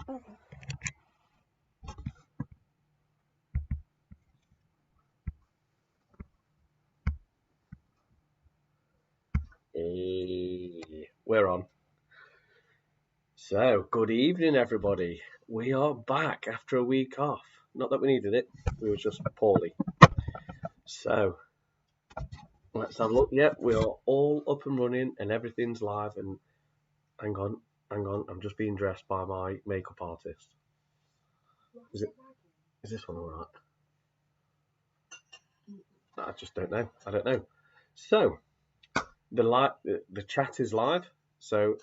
Okay. We're on. So, good evening, everybody. We are back after a week off. Not that we needed it, we were just poorly. So, let's have a look. Yep, we are all up and running and everything's live. And hang on, I'm just being dressed by my makeup artist. Is this one alright? I just don't know. I don't know. So, the chat is live. So,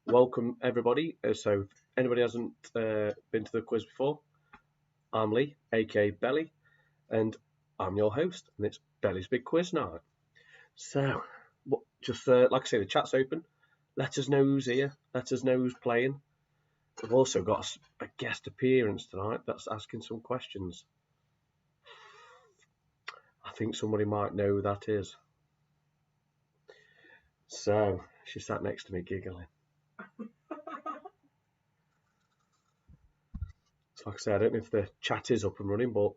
welcome everybody. So, anybody hasn't been to the quiz before, I'm Lee, aka Belly, and I'm your host, and it's Belly's Big Quiz Night. So, just like I say, the chat's open. Let us know who's here. Let us know who's playing. We've also got a guest appearance tonight that's asking some questions. I think somebody might know who that is. So, she sat next to me giggling. So, like I say, I don't know if the chat is up and running, but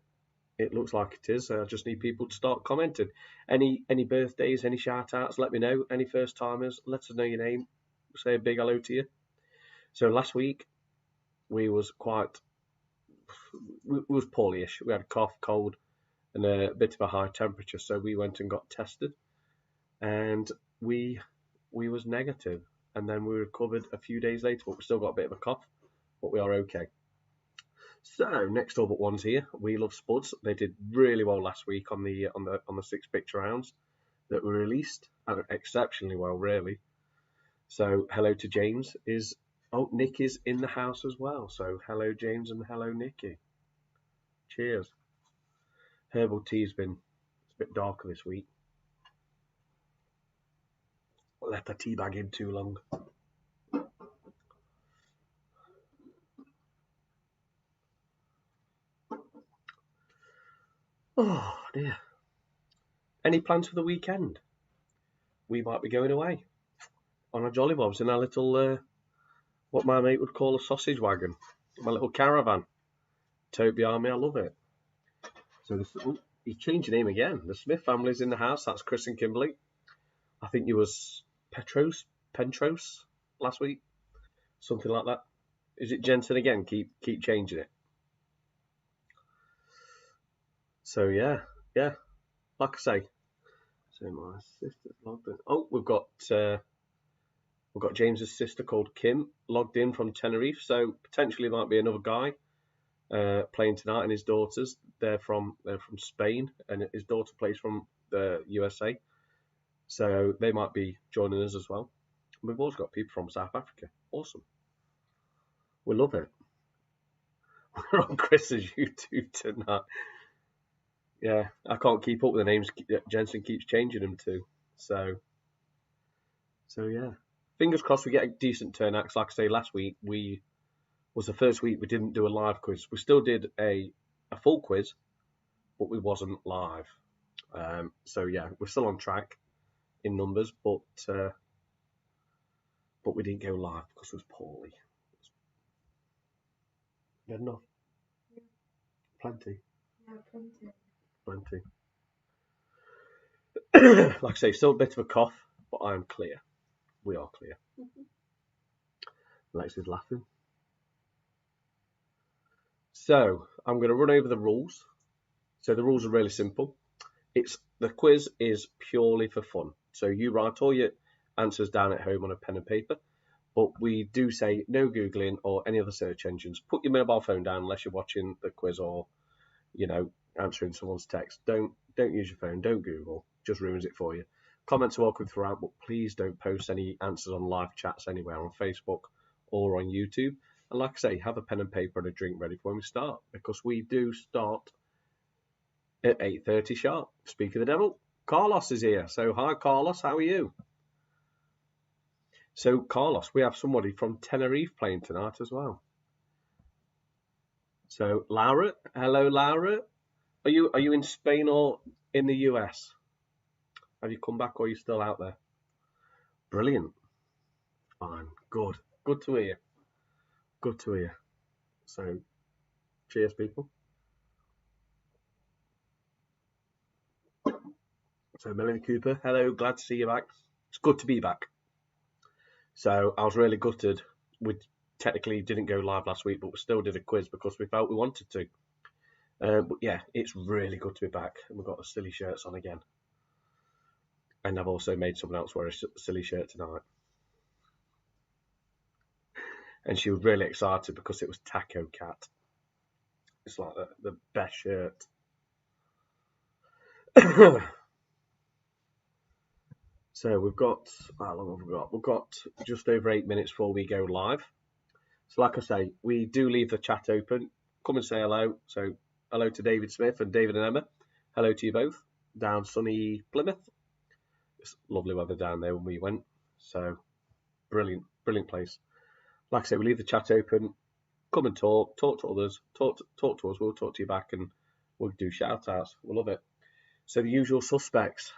it looks like it is. I just need people to start commenting. Any birthdays, any shout outs, let me know. Any first timers, let us know your name. Say a big hello to you. So last week we was poorly-ish. We had a cough, cold, and a bit of a high temperature. So we went and got tested, and we was negative. And then we recovered a few days later, but we still got a bit of a cough, but we are okay. So next all but one's here. We Love Spuds. They did really well last week on the 6 picture rounds that were released, and exceptionally well, really. So hello to James. Nick is in the house as well. So hello James and hello Nikki. Cheers. Herbal tea's been a bit darker this week. Left the tea bag in too long. Oh dear. Any plans for the weekend? We might be going away on a Jolly Bobs in our little, what my mate would call a sausage wagon. My little caravan. Towed behind me, I love it. So he's changed your name again. The Smith family's in the house. That's Chris and Kimberly. I think you was Pentros last week. Something like that. Is it Jensen again? Keep changing it. So yeah. Like I say. So my sister's logged in. Oh, we've got James's sister called Kim logged in from Tenerife. So potentially might be another guy playing tonight, and his daughters. They're from Spain, and his daughter plays from the USA. So they might be joining us as well. We've also got people from South Africa. Awesome. We love it. We're on Chris's YouTube tonight. Yeah, I can't keep up with the names Jensen keeps changing them to. So yeah. Fingers crossed we get a decent turnout. Like I say, last week was the first week we didn't do a live quiz. We still did a full quiz, but we wasn't live. So yeah, we're still on track in numbers, but we didn't go live because it was poorly. You had enough? Yeah. Plenty. Yeah, Plenty. Like I say, still a bit of a cough, but I am clear. We are clear. Lex is laughing. So I'm going to run over the rules. So the rules are really simple. The quiz is purely for fun. So you write all your answers down at home on a pen and paper. But we do say no Googling or any other search engines. Put your mobile phone down unless you're watching the quiz or, answering someone's text. Don't use your phone. Don't Google. Just ruins it for you. Comments are welcome throughout, but please don't post any answers on live chats anywhere on Facebook or on YouTube. And like I say, have a pen and paper and a drink ready for when we start, because we do start at 8:30 sharp. Speak of the devil, Carlos is here. So hi, Carlos. How are you? So, Carlos, we have somebody from Tenerife playing tonight as well. So, Laura, hello, Laura. Are you in Spain or in the US? Have you come back or are you still out there? Brilliant. Fine. Good to hear. Good to hear. So, cheers, people. So, Melanie Cooper, hello, glad to see you back. It's good to be back. So, I was really gutted. We technically didn't go live last week, but we still did a quiz because we felt we wanted to. But yeah, it's really good to be back. And we've got the silly shirts on again. And I've also made someone else wear a silly shirt tonight. And she was really excited because it was Taco Cat. It's like the best shirt. So we've got, how long have we got? We've got just over 8 minutes before we go live. So like I say, we do leave the chat open. Come and say hello. So hello to David Smith and David and Emma. Hello to you both. Down sunny Plymouth. It's lovely weather down there when we went. So brilliant place. Like I say, we leave the chat open. Come and talk to others, talk to us. We'll talk to you back and we'll do shout outs. We'll love it. So the usual suspects.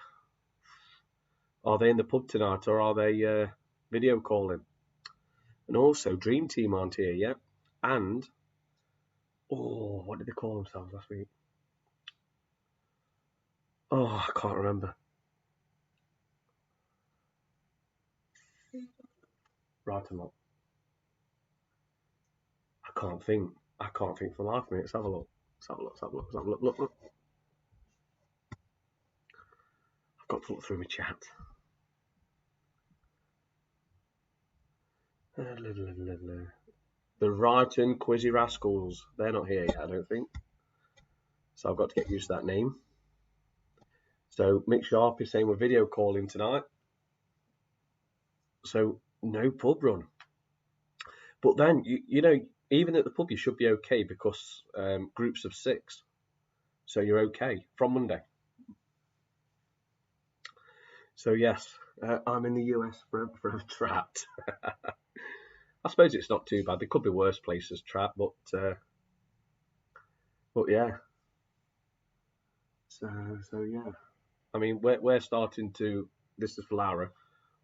Are they in the pub tonight or are they video calling? And also, Dream Team aren't here yet. And, what did they call themselves last week? Oh, I can't remember. Right or not? I can't think for the life of me. Let's have a look. Look. I've got to look through my chat. The Wrighton Quizzy Rascals. They're not here yet, I don't think. So I've got to get used to that name. So Mick Sharp is saying we're video calling tonight. So no pub run. But then, you know, even at the pub you should be okay because groups of 6. So you're okay from Monday. So yes, I'm in the US forever trapped. I suppose it's not too bad. There could be worse places trapped, but yeah. So yeah. I mean, we're starting to. This is for Laura.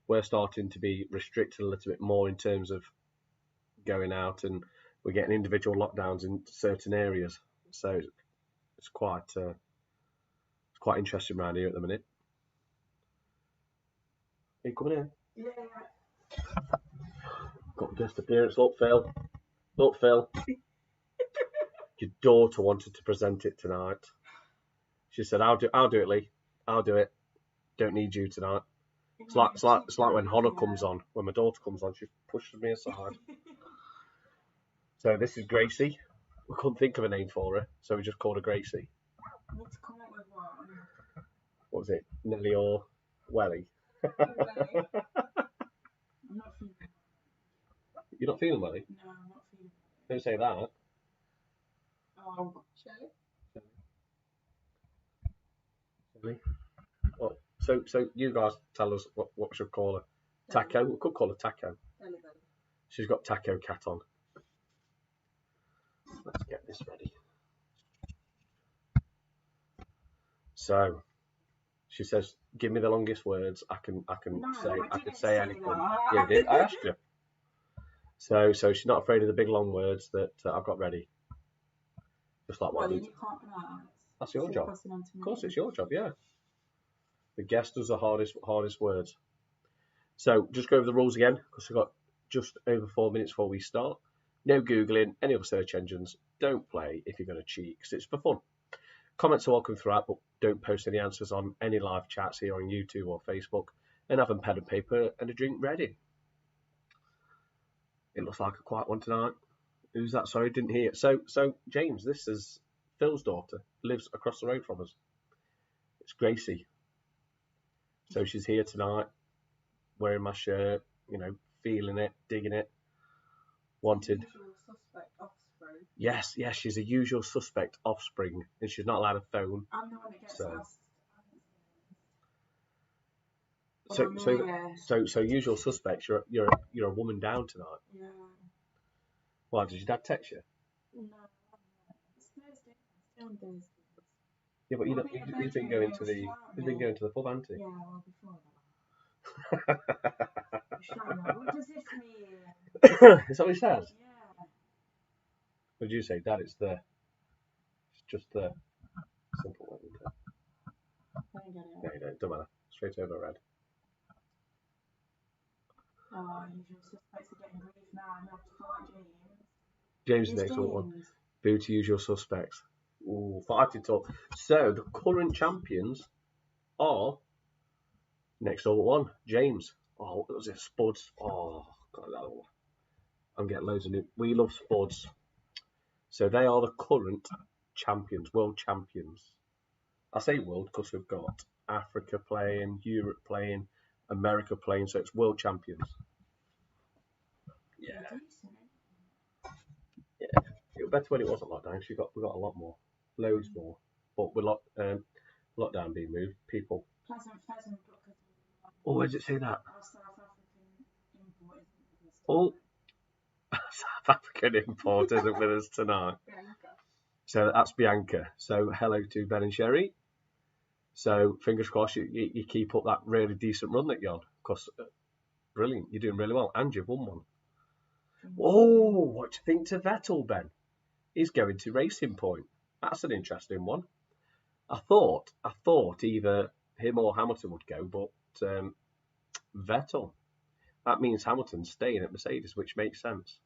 We're starting to be restricted a little bit more in terms of going out, and we're getting individual lockdowns in certain areas. So it's quite interesting around here at the minute. Are you coming in? Yeah. Got a guest appearance. Look, Phil. Your daughter wanted to present it tonight. She said, "I'll do it, Lee. I'll do it. Don't need you tonight." It's like when Hannah comes on. When my daughter comes on, she pushes me aside. So this is Gracie. We couldn't think of a name for her, so we just called her Gracie. I need to come up with one. What was it? Nelly or Welly? I'm not feeling. You're not feeling Welly? No, I'm not feeling. Don't say that. Oh, Shelley? Shelley? What? So you guys tell us what we should call her. Taco? We could call her Taco. She's got Taco Cat on. Let's get this ready. So she says, "Give me the longest words I can say anything." Yeah, did I asked you? So she's not afraid of the big long words that I've got ready. Just like what I did. That's your job. Of course, it's your job. Yeah. The guest does the hardest words. So just go over the rules again because we've got just over 4 minutes before we start. No Googling, any other search engines. Don't play if you're going to cheat because it's for fun. Comments are welcome throughout, but don't post any answers on any live chats here on YouTube or Facebook. And have a pen and paper and a drink ready. It looks like a quiet one tonight. Who's that? Sorry, didn't hear it. So James, this is Phil's daughter. Lives across the road from us. It's Gracie. So she's here tonight, wearing my shirt, you know, feeling it, digging it, wanted. Usual suspect offspring. Yes, she's a usual suspect offspring, and she's not allowed a phone. I'm the one that gets asked. So usual suspects. You're a woman down tonight. Yeah. Why did your dad text you? No, it's Thursday. It's on Thursday. Yeah, but he's been going to the pub, hasn't he? Yeah, well, before that. Shut up. What does this mean? Is that what he says? Yeah. What did you say, Dad? It's just the simple one, isn't it? I don't get No, it. you don't. Don't matter. Straight over red. Oh, usual suspects are getting grief now. I'm going to have to fight James. James Who's next one. James? Boo to usual suspects. Ooh, fighting talk. So the current champions are next over one, James. Oh, what was it? Spuds. Oh, God, I'm getting loads of new. We love Spuds. So they are the current champions, world champions. I say world because we've got Africa playing, Europe playing, America playing, so it's world champions. Yeah. They're decent. Yeah. It was better when it wasn't lockdown. We got a lot more, loads more. But with lockdown being moved, people. Pleasant Pheasant Book. Oh, where does it say that? Our South African import isn't with us. Oh, South African import isn't with us tonight. Bianca. So that's Bianca. So hello to Ben and Sherry. So fingers crossed you keep up that really decent run that you're on. Because brilliant, you're doing really well. And you've won one. Oh, what do you think to Vettel, Ben? He's going to Racing Point. That's an interesting one. I thought either him or Hamilton would go, but Vettel. That means Hamilton's staying at Mercedes, which makes sense.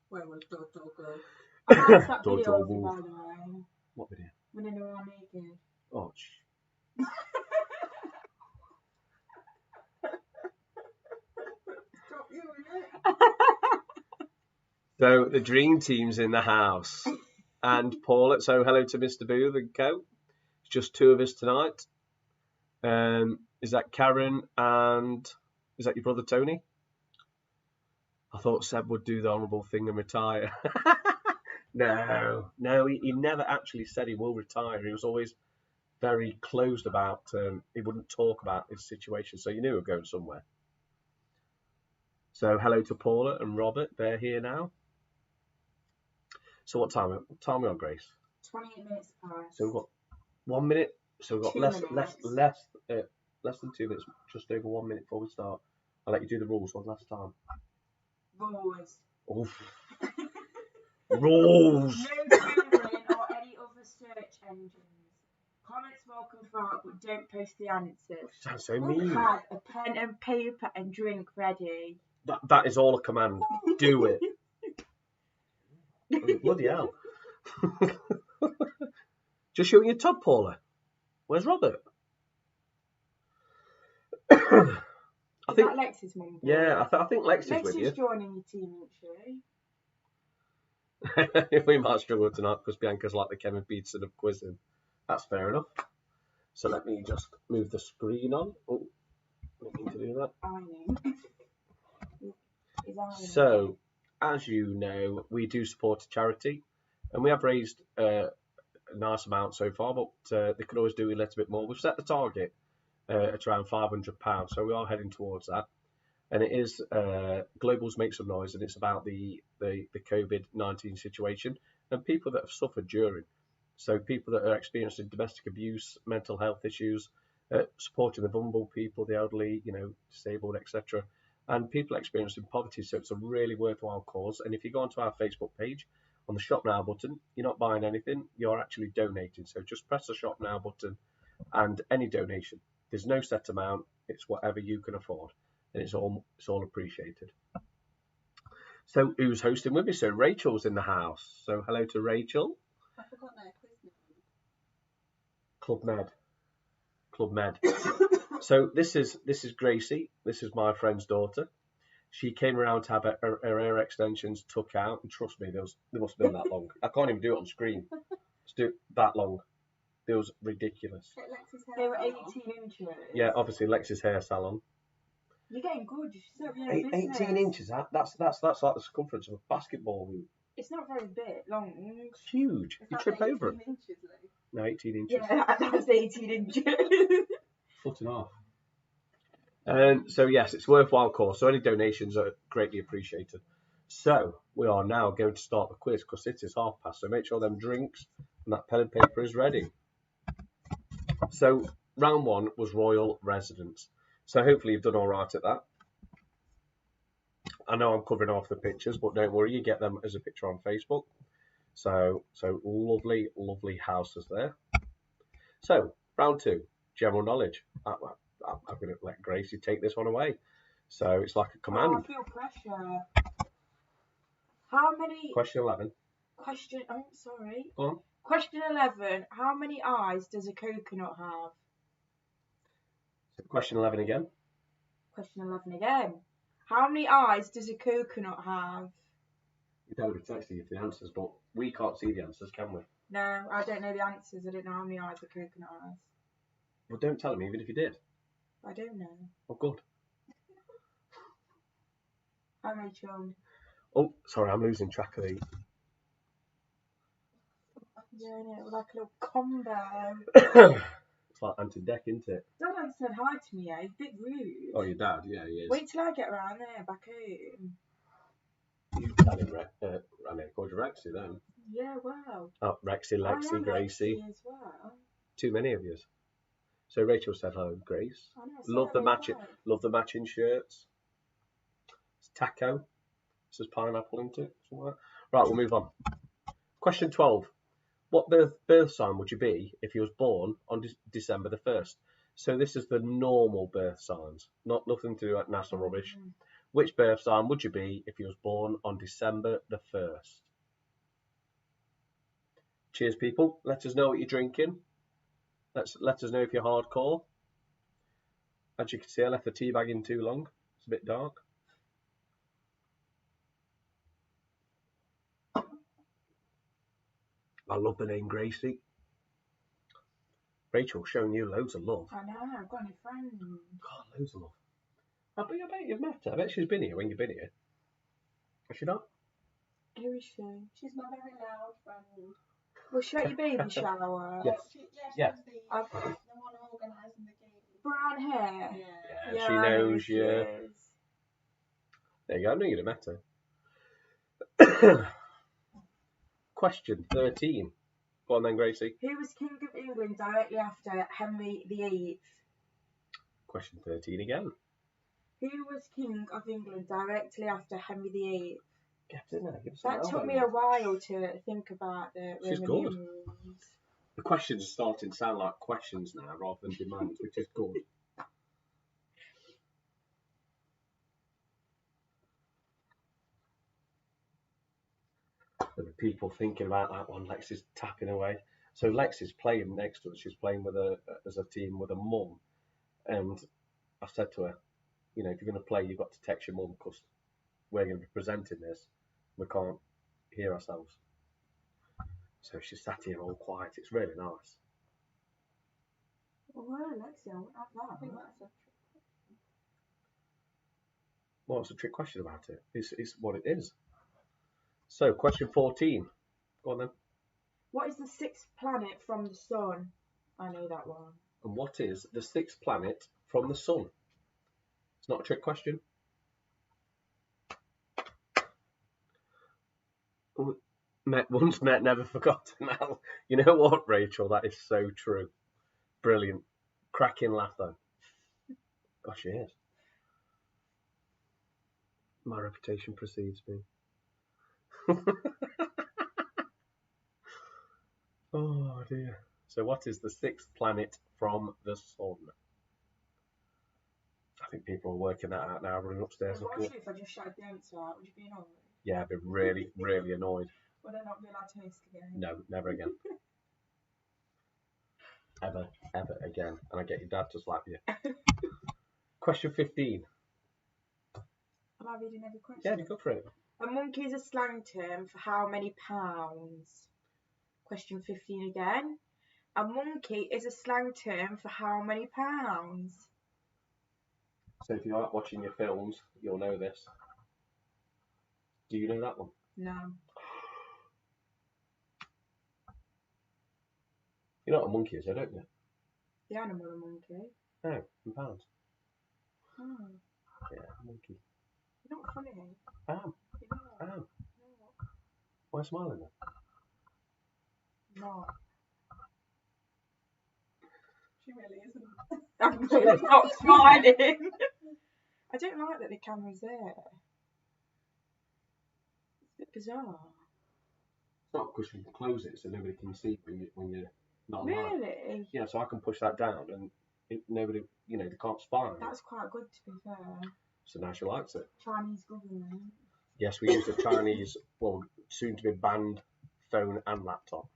Where was Toto go? I watched that Toto video of you, Wolff. by the way. What video? Running around naked. Oh, Stop you, innit? So the dream team's in the house. And Paula, so hello to Mr. Booth and co. It's just two of us tonight. Is that Karen and is that your brother Tony? I thought Seb would do the honourable thing and retire. No, he never actually said he will retire. He was always very closed about, he wouldn't talk about his situation, so you knew he was going somewhere. So hello to Paula and Robert, they're here now. So what time are we on, Grace? 28 minutes past. So we've got 1 minute, so we've got 2 less than 2 minutes, just over 1 minute before we start. I'll let you do the rules one last time. Rules. Oof. Rules! No Googling or any other search engines. Comments welcome throughout, but don't post the answers. Sounds so mean. Have a pen and paper and drink ready. That is all a command. Do it. Oh, bloody hell. Just showing your top, Paula. Where's Robert? I think Is that Lex's mum? yeah, I think Lex is with you. Lex is joining your team, isn't she? We might struggle tonight because Bianca's like the Kevin Peterson of quizzing. That's fair enough. So let me just move the screen on. Oh, I need to do that. Ironing. Is ironing. So, as you know, we do support a charity, and we have raised a nice amount so far, but they could always do a little bit more. We've set the target at around £500, so we are heading towards that. And it is Globals Make Some Noise, and it's about the COVID-19 situation and people that have suffered during. So people that are experiencing domestic abuse, mental health issues, supporting the vulnerable people, the elderly, disabled, etc. And people experiencing poverty. So it's a really worthwhile cause. And if you go onto our Facebook page, on the Shop Now button, you're not buying anything, you're actually donating. So just press the Shop Now button and any donation. There's no set amount, it's whatever you can afford. And it's all appreciated. So who's hosting with me? So Rachel's in the house. So hello to Rachel. I forgot their quiz name. Club Med. So this is Gracie. This is my friend's daughter. She came around to have her hair extensions took out, and trust me, they must have been that long. I can't even do it on screen. Let's do it that long. It was ridiculous. They were 18 inches. Yeah, obviously Lex's hair salon. You're getting good. You should start your own 18 business. inches. That's like the circumference of a basketball hoop. It's not very big, long. It's huge. You trip over it. Inches, No, 18 inches. yeah, that's 18 inches. Foot and a half. So yes, it's a worthwhile cause. So any donations are greatly appreciated. So we are now going to start the quiz because it is past. So make sure them drinks and that pen and paper is ready. So round one was Royal Residence. So hopefully you've done all right at that. I know I'm covering off the pictures, but don't worry, you get them as a picture on Facebook. So lovely, lovely houses there. So round 2, general knowledge. I'm going to let Gracie take this one away. So it's like a command. Oh, I feel pressure. How many? Question 11. Oh, sorry. Go on. Question 11. How many eyes does a coconut have? Question 11 again. Question 11 again. How many eyes does a coconut have? We don't be texting you for the answers, but we can't see the answers, can we? No, I don't know the answers. I don't know how many eyes a coconut has. Well, don't tell me, even if you did. I don't know. Oh, good. Hi, Rachel. Oh, sorry, I'm losing track of the... Yeah, no, like a little combo. It's like anti-deck, isn't it? Dad said hi to me, He's a bit rude. Oh, your dad? Yeah, he is. Wait till I get around there, back home. You tell him, Rani, called you Rexy then. Yeah, well. Oh, Rexy, Lexi, I am Gracie. Lexi as well. Too many of you. So Rachel said hello, Grace. I know, Love the matching shirts. It's taco. This is pineapple into it. Right, we'll move on. Question 12. What birth sign would you be if you was born on December the 1st? So this is the normal birth signs, nothing to do with NASA rubbish. Which birth sign would you be if you was born on December the 1st? Cheers, people. Let us know what you're drinking. Let us know if you're hardcore. As you can see, I left the tea bag in too long. It's a bit dark. I love the name Gracie. Rachel showing you loads of love. I know, I've got any friends. God, loads of love. I bet you've met her. I bet she's been here when you've been here. Has she not? Who is she? She's my very loud friend. Was she at your baby shower? Yes. She was the one organising the game. Brown hair? Yeah. She knows you. Is. There you go. I knew you'd have met her. Question 13. Go on then, Gracie. Who was King of England directly after Henry VIII? Question 13 again. Who was King of England directly after Henry VIII? Get in there. That took me a while to think about the She's Roman good. numerals. The questions are starting to sound like questions now rather than demands, which is good. There are people thinking about that one. Lexi's tapping away. So Lexi's playing next to us. She's playing with as a team with a mum. And I said to her, you know, if you're going to play, you've got to text your mum because we're going to be presenting this. We can't hear ourselves. So she's sat here all quiet. It's really nice. Oh, Lexi, I won't have that. I think that's a trick. Well, it's a trick question about it. It's what it is. So, question 14. Go on then. What is the sixth planet from the sun? I know that one. And what is the sixth planet from the sun? It's not a trick question. Once met, never forgotten. Now, you know what, Rachel? That is so true. Brilliant. Cracking laugh, though. Gosh, it is. My reputation precedes me. Oh, dear. So what is the sixth planet from the sun? I think people are working that out now, running upstairs What looking if I just shouted the answer out? Would you be annoyed? Yeah, I'd be really, really annoyed. Would I not be allowed to host again? No, never again. Ever again. And I get your dad to slap you. Question 15. Am I reading every question? Yeah, go for it. A monkey is a slang term for how many pounds? Question 15 again. A monkey is a slang term for how many pounds? So if you aren't watching your films, you'll know this. Do you know that one? No. You know what a monkey is, though, don't you? The animal a monkey. No, in pounds. Oh. Yeah, a monkey. You're not funny. I am. You're not. I am. No. Why are you smiling then? Not. She really isn't. I'm really not smiling. I don't like that the camera's there. It's a bit bizarre. It's not because you can close it so nobody can see when you're not alive. Really? Yeah, so I can push that down and nobody, they can't spy on it. That's quite good, to be fair. So now she likes it. Chinese government. Yes, we use the Chinese, soon to be banned phone and laptop.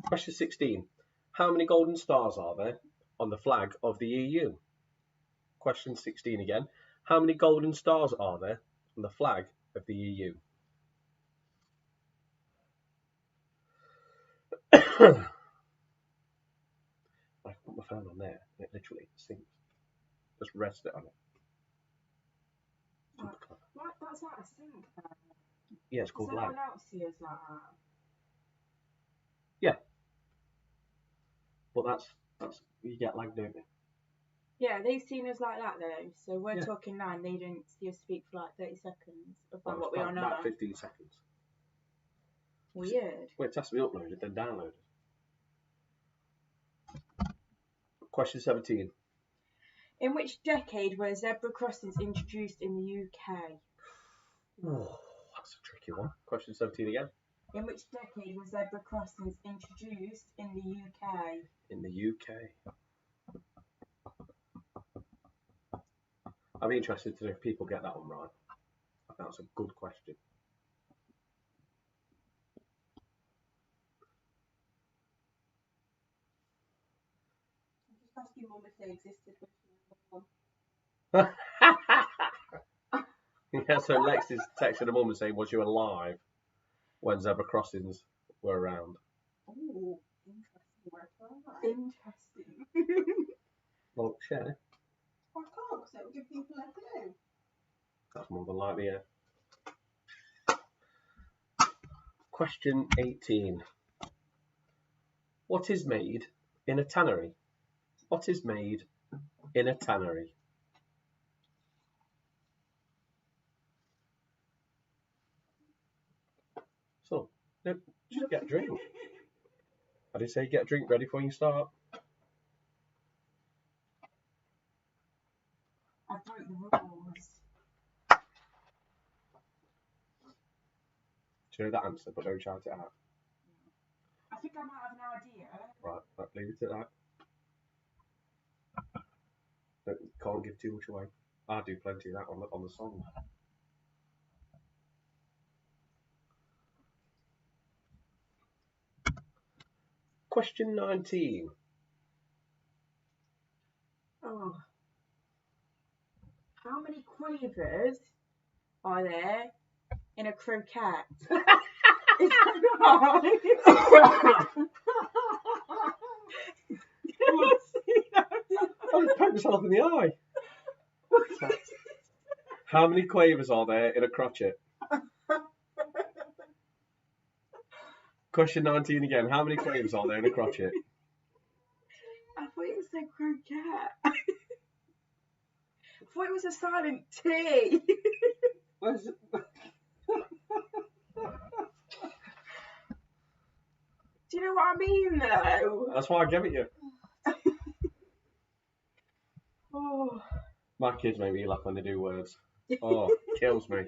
Question 16. How many golden stars are there on the flag of the EU? Question 16 again. How many golden stars are there on the flag of the EU? I can put my phone on there and it literally syncs. Just rest it on it. What? That's like a sync then? Yeah, it's called Does lag. anyone else see us like that? Yeah. But that's you get lag, don't you? Yeah, they've seen us like that though. So we're Yeah. talking now and they didn't see us speak for like 30 seconds of Well, what we it's are now. about 15 seconds. Weird. Well, it has to be uploaded, then downloaded. Question 17. In which decade were zebra crossings introduced in the UK? Oh, that's a tricky one. Question 17 again. In which decade were zebra crossings introduced in the UK? In the UK. I'd be interested to know if people get that one right. I think that's a good question. I'm just asking Mum if they existed when she was born. Yeah, so Lex is texting her mum and saying, was you alive when zebra crossings were around? Ooh, interesting word for that. Interesting. Well, share. I can't, because it will give people a clue. That's more than likely, yeah. Question 18. What is made in a tannery? What is made in a tannery? So, no, just get a drink. I did say get a drink ready before you start. I broke the rules. Do you know that answer, but don't shout it out. I think I might have an idea. Right, leave it at that. Can't give too much away. I do plenty of that on the song. Question 19. Oh. How many quavers are there in a croquette? Is that right? I just poked myself in the eye. How many quavers are there in a crotchet? Question 19 again. How many quavers are there in a crotchet? I thought it said croquette. I thought it was a silent T. Where's it? Do you know what I mean though? That's why I gave it you. Oh. My kids make me laugh when they do words. Oh, kills me.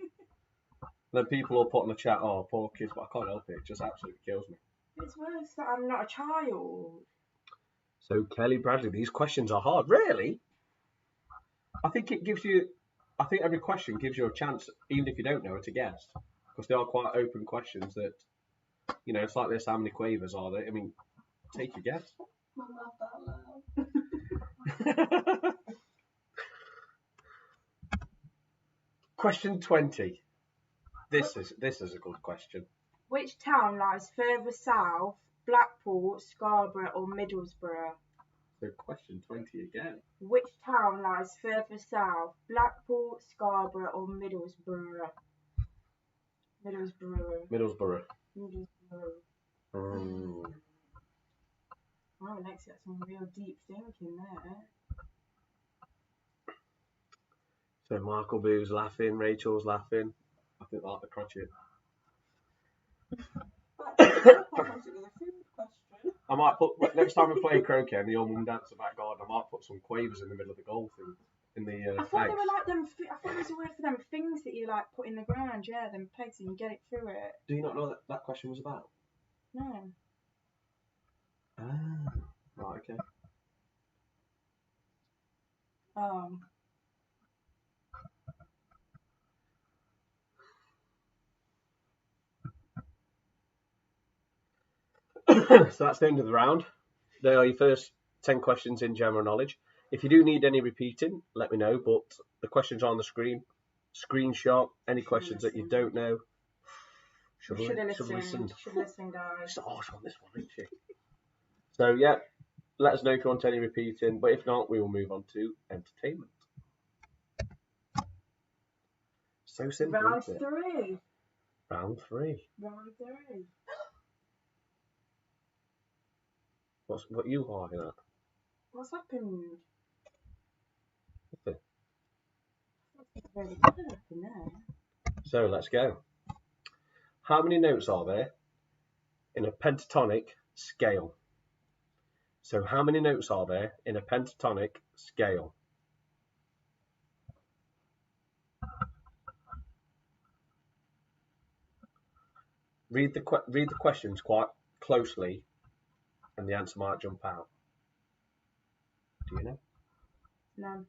Then people will put in the chat, oh, poor kids, but I can't help it. It just absolutely kills me. It's worse that I'm not a child. So, Kelly Bradley, these questions are hard. Really? I think every question gives you a chance, even if you don't know it, to guess. Because they are quite open questions that, it's like this, how many quavers are there? I mean, take your guess. Mum laughed out loud. Question 20. This is a good question. Which town lies further south, Blackpool, Scarborough or Middlesbrough? So question 20 again. Which town lies further south, Blackpool, Scarborough or Middlesbrough? Middlesbrough. Wow, Lex got some real deep thinking there. So Michael Boo's laughing, Rachel's laughing. I think like the crotchet. I might put, next time we play croquet in the old mum dancer back garden, I might put some quavers in the middle of the goal thing. in the I thought they pegs. were like them. I thought there was a word for them things that you like put in the ground. Yeah, them pegs and you get it through it. Do you not know that question was about? No. Ah, right, okay. So that's the end of the round. They are your first 10 questions in general knowledge. If you do need any repeating, let me know, but the questions are on the screen. Screenshot any questions that you don't know. Should have listened. Should listen, guys. She's awesome on this one, isn't she? So, yeah, let us know if you want any repeating, but if not, we will move on to entertainment. So simple, Round isn't it? 3. Round 3. Round 3. What are you laughing at? What's happened? Nothing. Really good up in there. So let's go. How many notes are there in a pentatonic scale? So how many notes are there in a pentatonic scale? Read the questions quite closely, and the answer might jump out. Do you know? No.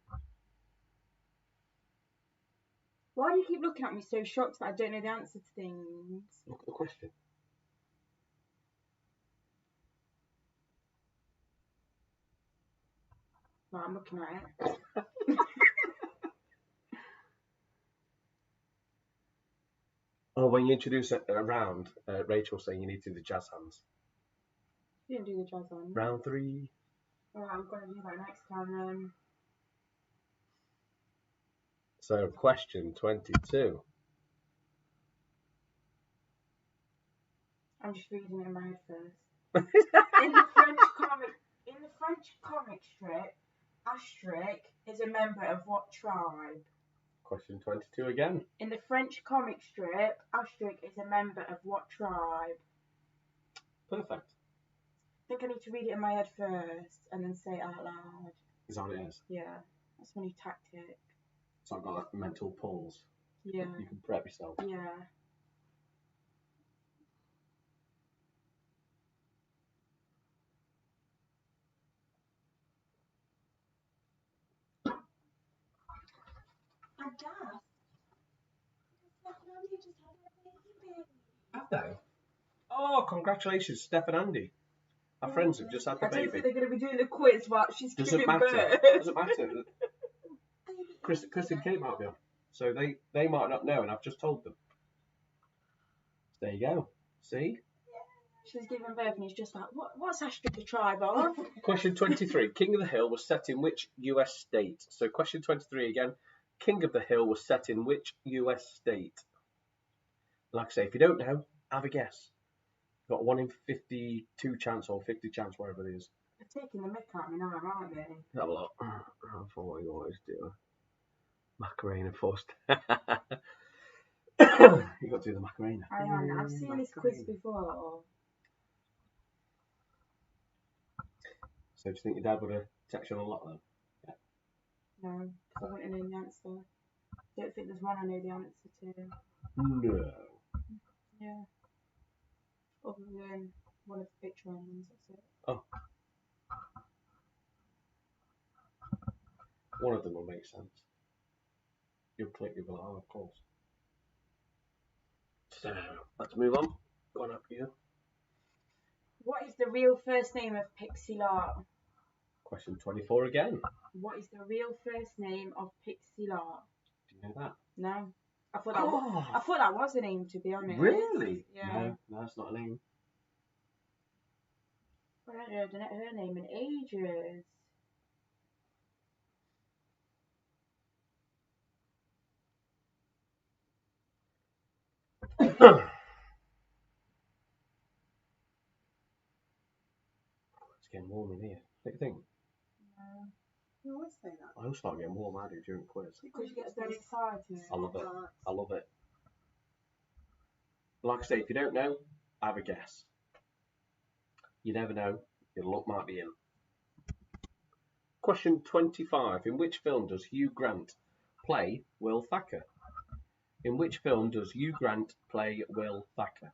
Why do you keep looking at me so shocked that I don't know the answer to things? Look at the question. Right, I'm looking at it. Oh, when you introduce it around, Rachel saying you need to do the jazz hands. You didn't do the jazz on. Round 3. Alright, I'm going to do that next time then. So question 22. I'm just reading it in my head first. In the French comic strip, Asterix is a member of what tribe? Question 22 again. In the French comic strip, Asterix is a member of what tribe? Perfect. I think I need to read it in my head first and then say it out loud. Is that what it is? Yeah, that's my new tactic. So I've got like mental pause. Yeah. You can prep yourself. Yeah. I guess. Stephanie just had a baby. Have they? Oh, congratulations, Steph and Andy. Our friends have just had the I don't baby. think they're going to be doing the quiz while she's Doesn't giving matter. birth. Doesn't matter. Chris and Kate might be on. So they might not know, and I've just told them. There you go. See? She's giving birth and he's just like, what's Asterix a tribe of? Question 23. King of the Hill was set in which US state? So question 23 again. King of the Hill was set in which US state? Like I say, if you don't know, have a guess. You've got 1 in 52 chance or 50 chance, whatever it is. They're taking the mick out of me now, aren't they? Have a look. Round 4, you always do. Macarena first. You got to do the Macarena. I am. I've seen this quiz before. So do you think your dad would have texted you on a lot then? No, because I wouldn't know the answer. I don't think there's one I know the answer to. No. Yeah. Other than one of the picture ones, that's it. Oh. One of them will make sense. You'll click, you'll be like, oh, of course. So, let's move on. Go on up here. What is the real first name of Pixie Lott? Question 24 again. What is the real first name of Pixie Lott? Do you know that? No. I thought that was a name, to be honest. Really? Yeah. No, it's not a name. I haven't heard her name in ages. It's getting warm in here. What do you think? You always say that. I always start getting warm, I do, during the quiz. Because you get so excited. I love it. I love it. Like I say, if you don't know, have a guess. You never know. Your luck might be in. Question 25. In which film does Hugh Grant play Will Thacker? In which film does Hugh Grant play Will Thacker?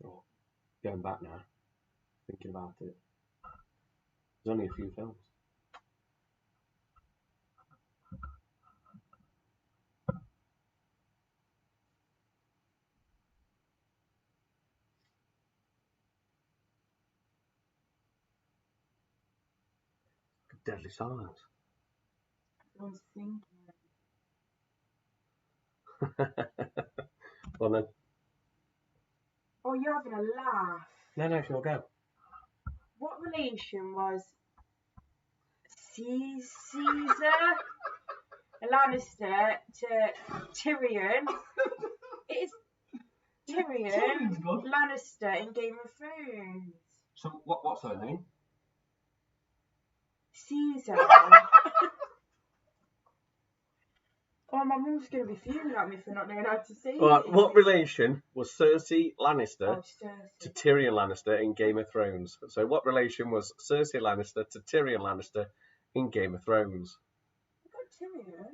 Oh, going back now, thinking about it. There's only a few films. Deadly Silence. Everyone's thinking. Well then. Oh, you're having a laugh. No, sure, go. What relation was Caesar Lannister to Tyrion? It's Tyrion Tyrion's good. Lannister in Game of Thrones. So what's her name? Caesar. Oh, my mum's going to be fuming at me for not knowing how to say Right, it. what relation was Cersei Lannister Oh, Cersei. to Tyrion Lannister in Game of Thrones? So what relation was Cersei Lannister to Tyrion Lannister in Game of Thrones? I got Tyrion.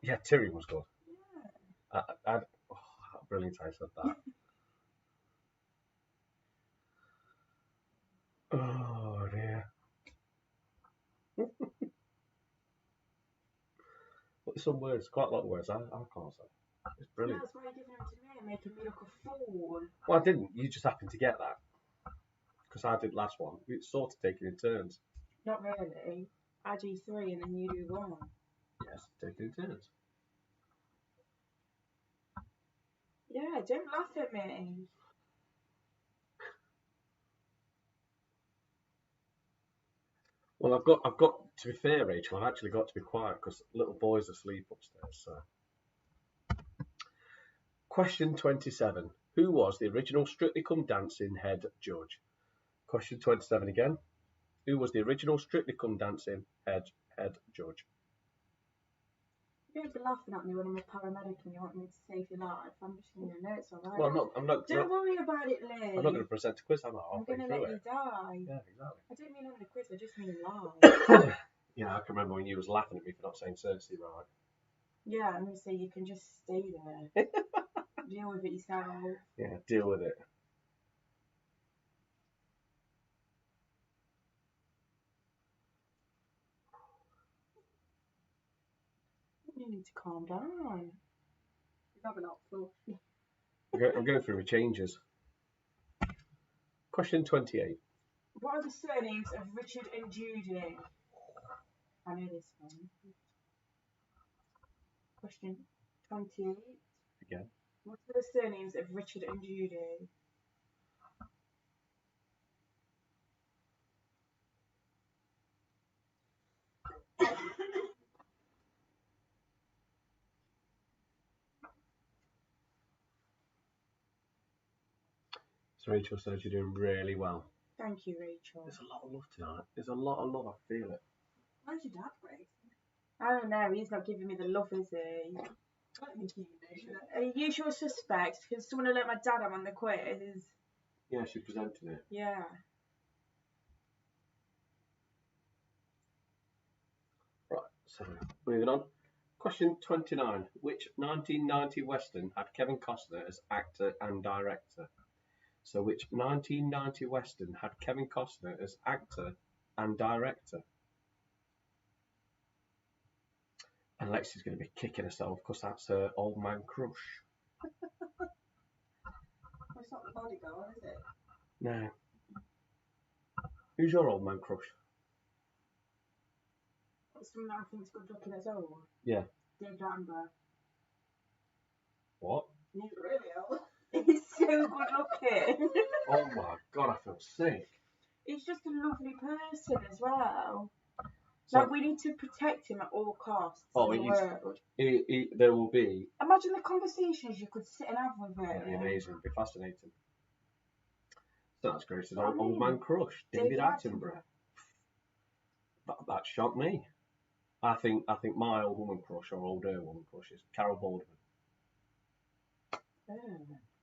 Yeah, Tyrion was good. Yeah. Brilliant I said that. Oh dear. But some words, quite a lot of words I can't say. It's Yeah, brilliant. that's why you're giving them to me and making me look a fool. Well, I didn't. You just happened to get that. Because I did last one. It's sort of taking in turns. Not really. I do 3 and then you do 1. Yes, taking in turns. Yeah, don't laugh at me. Well, I've got to be fair, Rachel. I've actually got to be quiet because little boy's asleep upstairs. So, question 27: Who was the original Strictly Come Dancing head judge? Question 27 again. Who was the original Strictly Come Dancing head judge? You don't be laughing at me when I'm a paramedic and you want me to save your life. I'm just going to know it's alright. Well, I'm not. Don't worry about it, Liz. I'm not going to present a quiz. I'm going to let you die. Yeah, exactly. I don't mean on the quiz, I just mean live. Yeah, I can remember when you was laughing at me for not saying Cersei right. Yeah, I'm going to say you can just stay there. Deal with it yourself. Yeah, deal with it. You need to calm down. He's having out flush. I'm going through my changes. Question 28. What are the surnames of Richard and Judy? I know this one. Question 28. Again. What are the surnames of Richard and Judy? So Rachel says you're doing really well. Thank you, Rachel. There's a lot of love tonight. There's a lot of love. I feel it. Where's your dad, Grace? I don't know, he's not giving me the love, is he? I don't think he knows. Usual suspect, because someone will let my dad have on the quiz. Yeah, she presented it. Yeah. Right, so moving on. Question 29. Which 1990 Western had Kevin Costner as actor and director? So which 1990 Western had Kevin Costner as actor and director? And Lexi's going to be kicking herself because that's her old man crush. Well, it's not the bodyguard, is it? No. Who's your old man crush? Someone I think's good looking as old. Yeah. Dave Attenborough. What? He's really old. He's so good looking. Oh my god, I feel sick. He's just a lovely person as well. So, Like, we need to protect him at all costs Oh, in the he's- world. there will be. Imagine the conversations you could sit and have with It'd be him. amazing. It'd be fascinating. So that's Grace's What I old mean, man crush, David Attenborough. That shocked me. I think my old woman crush or older woman crush is Carol Baldwin. Oh.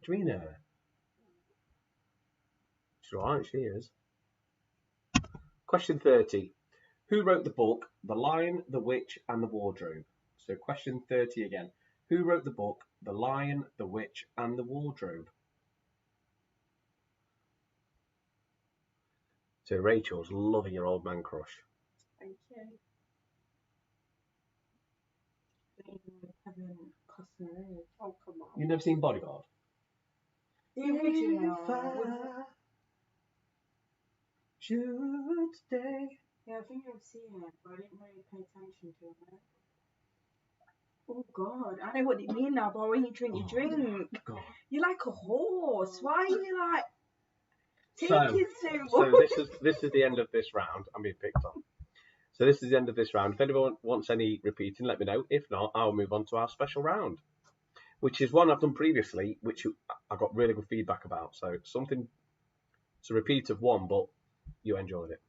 Do you mean her? She's right, she is. Question 30. Who wrote the book The Lion, the Witch and the Wardrobe? So question 30 again. Who wrote the book The Lion, the Witch and the Wardrobe? So Rachel's loving your old man crush. Thank you. Kevin Costner. Oh, come on. You've never seen Bodyguard? The original. Should stay. Yeah, I think I've seen it, but I didn't really pay attention to it. Oh God, I know what you mean now, but when you drink, you drink. God. You're like a horse. Why are you like So taking so much? this is the end of this round. I'm being picked on. So this is the end of this round. If anyone wants any repeating, let me know. If not, I'll move on to our special round, which is one I've done previously, which I got really good feedback about. So it's a repeat of one, but you enjoyed it.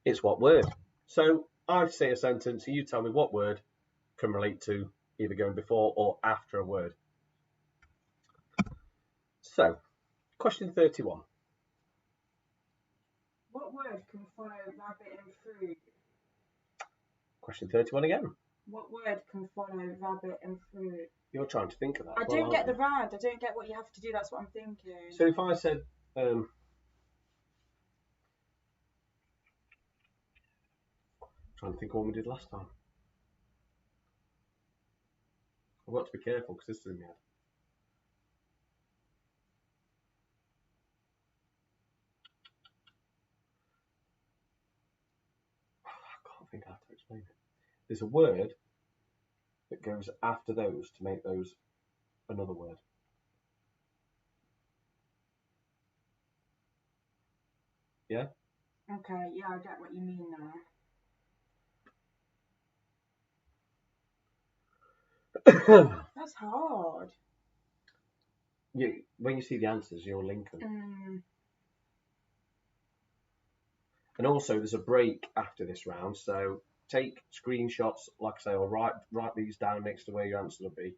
It's what word. So I say a sentence, and you tell me what word can relate to either going before or after a word. So, question 31. What word can follow rabbit and fruit? Question 31 again. What word can follow rabbit and fruit? You're trying to think of that. I don't get the round. I don't get what you have to do. That's what I'm thinking. So if I said, trying to think of what we did last time. I've got to be careful because this is in my head. I can't think how to explain it. There's a word that goes after those to make those another word. Yeah? Okay, yeah, I get what you mean now. That's hard. When you see the answers, you'll link them. Mm. And also, there's a break after this round, so take screenshots, like I say, or write these down next to where your answer will be,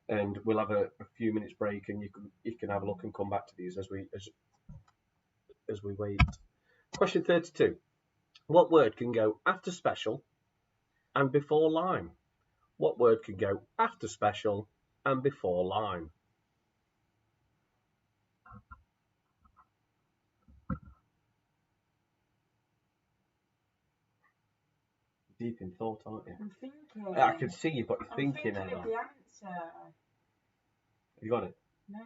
and we'll have a few minutes break, and you can have a look and come back to these as we wait. Question 32. What word can go after special and before line? What word can go after special and before line? Deep in thought, aren't you? I'm thinking. I can see you've got your thinking I'm thinking Emma. of the answer. Have you got it? No.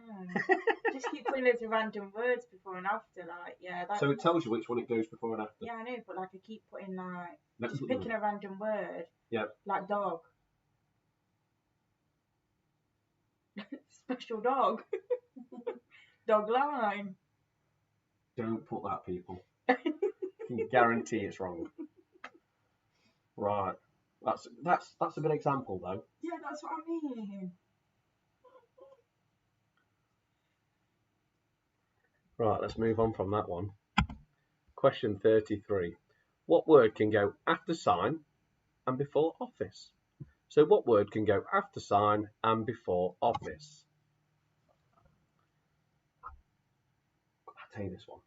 Just keep putting loads of random words before and after, like, yeah. So it tells you which one it goes before and after. Yeah, I know, but like I keep putting like, Let's just put picking them. a random word. Yep. Like dog. Special dog. Dog line. Don't put that, people. I can guarantee it's wrong. Right. That's a good example though. Yeah, that's what I mean. Right, let's move on from that one. Question 33. What word can go after sign and before office? So what word can go after sign and before office? I'll tell you this one.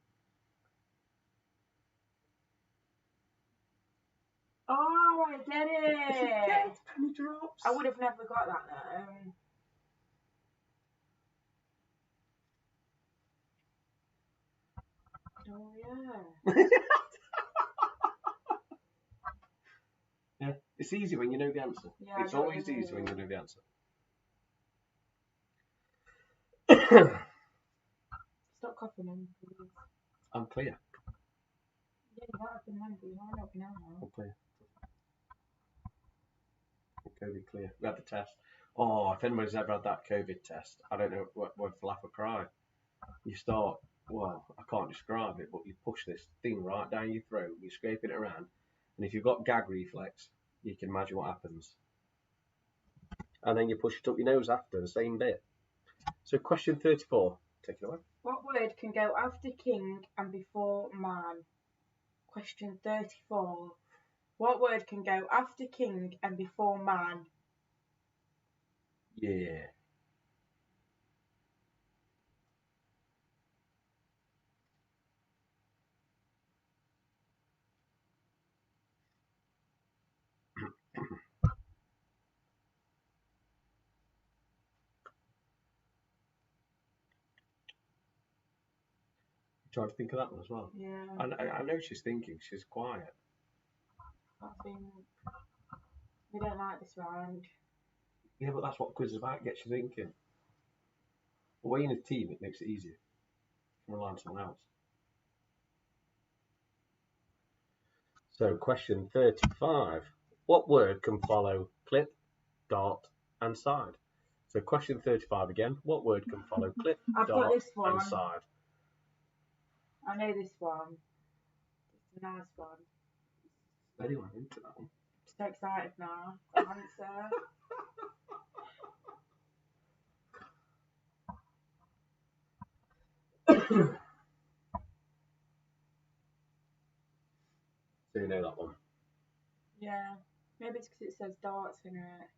Oh, I get it. Penny drops. I would have never got that though. Oh yeah. Yeah, it's easy when you know the answer. Yeah, It's I know what always you easy when you mean. know the answer. Stop coughing in, please. I'm clear. Yeah, you might have been then, but you might not be now. I'm clear. COVID clear. We had the test. Oh, if anybody's ever had that COVID test, I don't know whether to laugh or cry. You start, well, I can't describe it, but you push this thing right down your throat, you're scraping it around, and if you've got gag reflex, you can imagine what happens. And then you push it up your nose after, the same bit. So question 34, take it away. What word can go after king and before man? Question 34. What word can go after king and before man? Yeah. Trying to think of that one as well. Yeah. I know she's thinking. She's quiet. I think we don't like this round. Yeah, but that's what quiz is about. Gets you thinking. But when you're in a team, it makes it easier. You can rely on someone else. So, question 35. What word can follow clip, dot, and side? So, question 35 again. What word can follow clip, I've got dot, this one. and side? I know this one. It's a nice one. Anyone into that one? So excited now. Answer. So, you know that one. Yeah. Maybe it's because it says darts in it.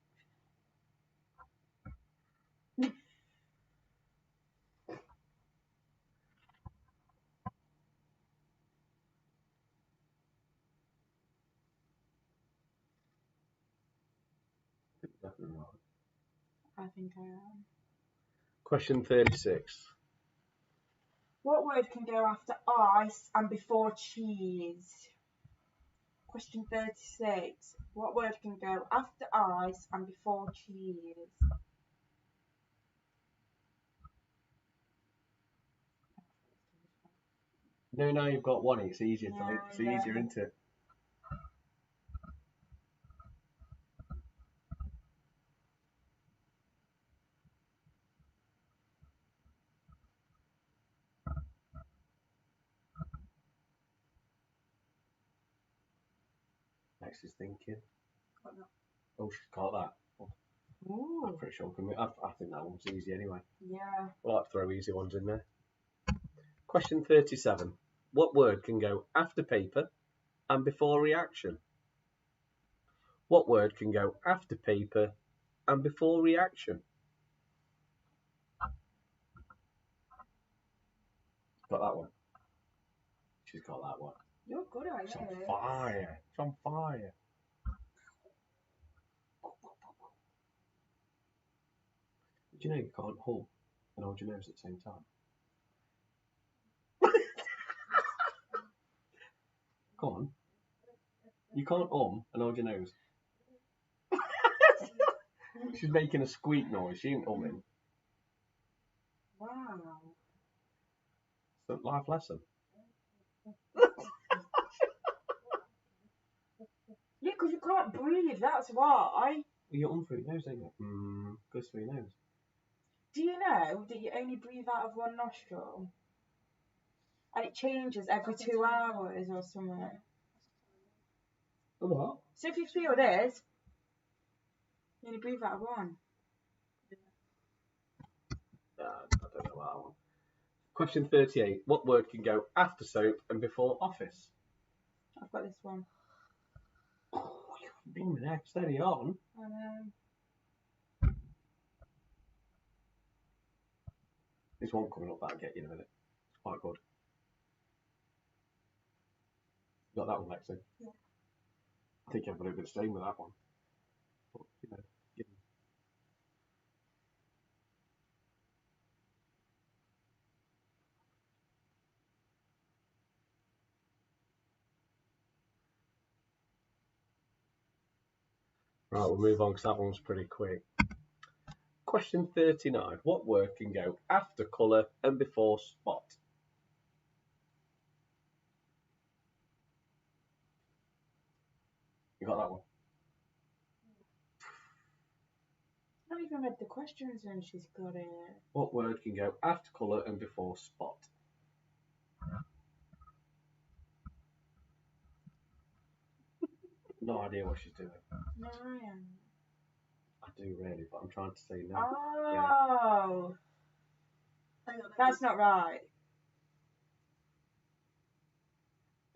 Definitely right. I think I am. Question 36. What word can go after ice and before cheese? Question 36. What word can go after ice and before cheese? No, now you've got one. It's easier Yeah, it's easier, isn't it? Next is thinking. Got that. Oh, she's got that. Ooh. I'm pretty sure. I think that one's easy anyway. Yeah. We'll have to throw easy ones in there. Question 37. What word can go after paper and before reaction? What word can go after paper and before reaction? Got that one. She's got that one. You're good at It's it. on fire. It's on fire. Do you know you can't hum and hold your nose at the same time? Come on. You can't and hold your nose. She's making a squeak noise. She ain't humming. Wow. It's a life lesson. Yeah, because you can't breathe, that's why. You hum through your nose, don't you? Goes through your nose. Do you know that you only breathe out of one nostril? And it changes every 2 hours or something. What? So if you feel this, you only breathe out of one. I don't know about that one. Question 38. What word can go after soap and before office? I've got this one. Oh, you've been there. Steady on. I know. There's one coming up that I'll get you in a minute. It's quite good. Got that one, Lexi? Yeah. I think everybody would be the same with that one. But, you know, give them. Right, we'll move on because that one was pretty quick. Question 39. What word can go after colour and before spot? You got that one? I haven't even read the questions and she's got it. What word can go after colour and before spot? No idea what she's doing. No, I am. I do really, but I'm trying to say no. Oh, Hang on, that's not right.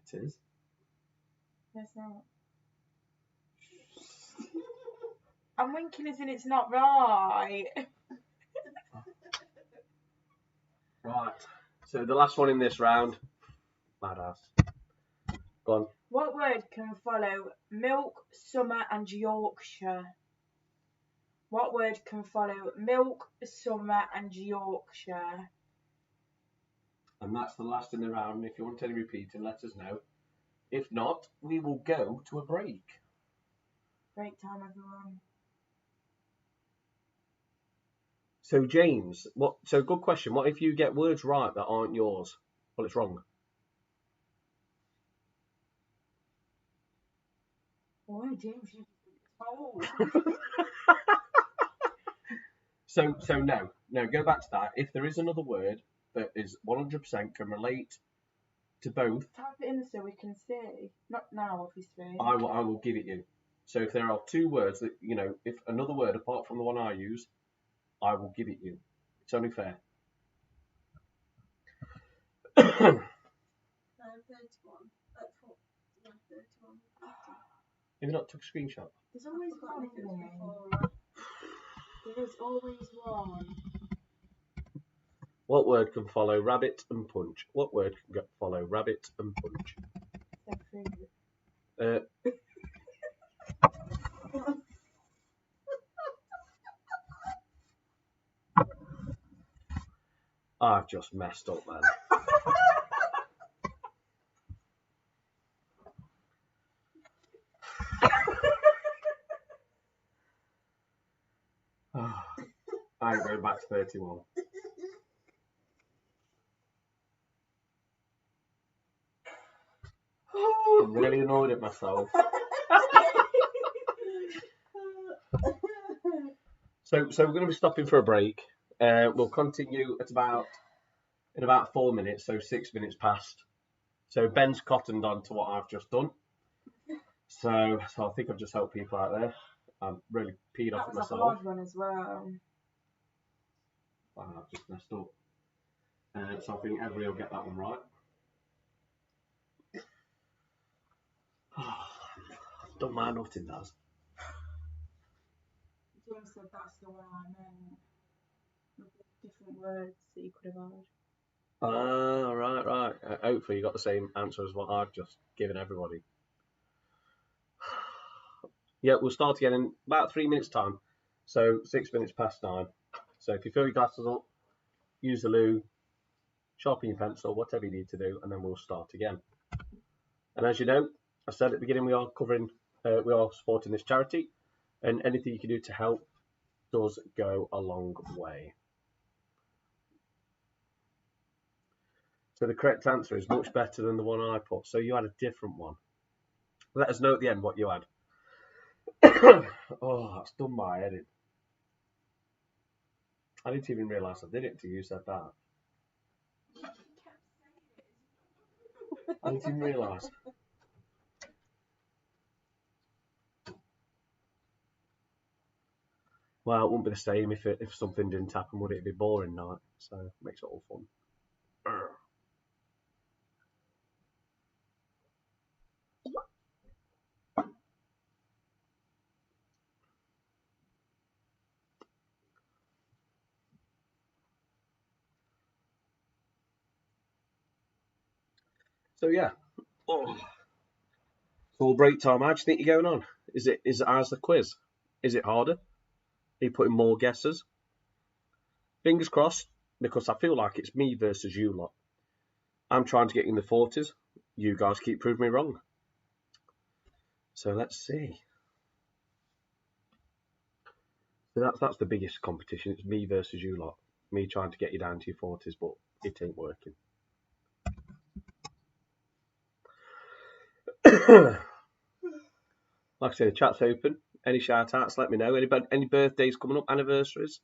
It is. That's not. I'm winking as in it's not right. Right. So the last one in this round. Badass. Go on. What word can follow milk, summer and Yorkshire? What word can follow milk, summer and Yorkshire? And that's the last in the round. If you want any repeating, let us know. If not, we will go to a break. Break time, everyone. So James, good question. What if you get words right that aren't yours? Well, it's wrong. Boy, James, you told. So no, go back to that. If there is another word that is 100% can relate to both, Type it in so we can see. Not now, obviously. I will give it you. So if there are two words that, if another word apart from the one I use, I will give it you. It's only fair. 31. 31. Have you not took a screenshot? There's always Forgotten one if it was there. before. There is always one. What word can follow rabbit and punch? What word can follow rabbit and punch? They're fruit. I've just messed up, man. I'm going back to 31. I'm really annoyed at myself. So we're going to be stopping for a break. We'll continue in about 4 minutes, so 6 minutes past. So Ben's cottoned on to what I've just done. So I think I've just helped people out there. I'm really peed off at That was a myself. hard one as well. I've just messed up. So I think everybody will get that one right. Don't mind nothing, does. James said that's the one I meant. With the different words that you could have had. Right. Hopefully you got the same answer as what I've just given everybody. Yeah, we'll start again in about 3 minutes time. So 6 minutes past 9. So if you fill your glasses up, use the loo, sharpen your pencil, whatever you need to do, and then we'll start again. And as you know, I said at the beginning, we are supporting this charity, and anything you can do to help does go a long way. So the correct answer is much better than the one I put. So you had a different one. Let us know at the end what you had. Oh, that's done my head in. I didn't even realise I did it until you said that. I didn't even realise. Well, it wouldn't be the same if something didn't happen, would it? It'd be boring night, so it makes it all fun. So yeah. Oh. So all break time. How do you think you're going on? Is it as the quiz? Is it harder? Are you putting more guesses? Fingers crossed, because I feel like it's me versus you lot. I'm trying to get in the 40s. You guys keep proving me wrong. So let's see. So that's the biggest competition. It's me versus you lot. Me trying to get you down to your 40s, but it ain't working. Like I say, the chat's open. Any shout outs, let me know. Any birthdays coming up, anniversaries?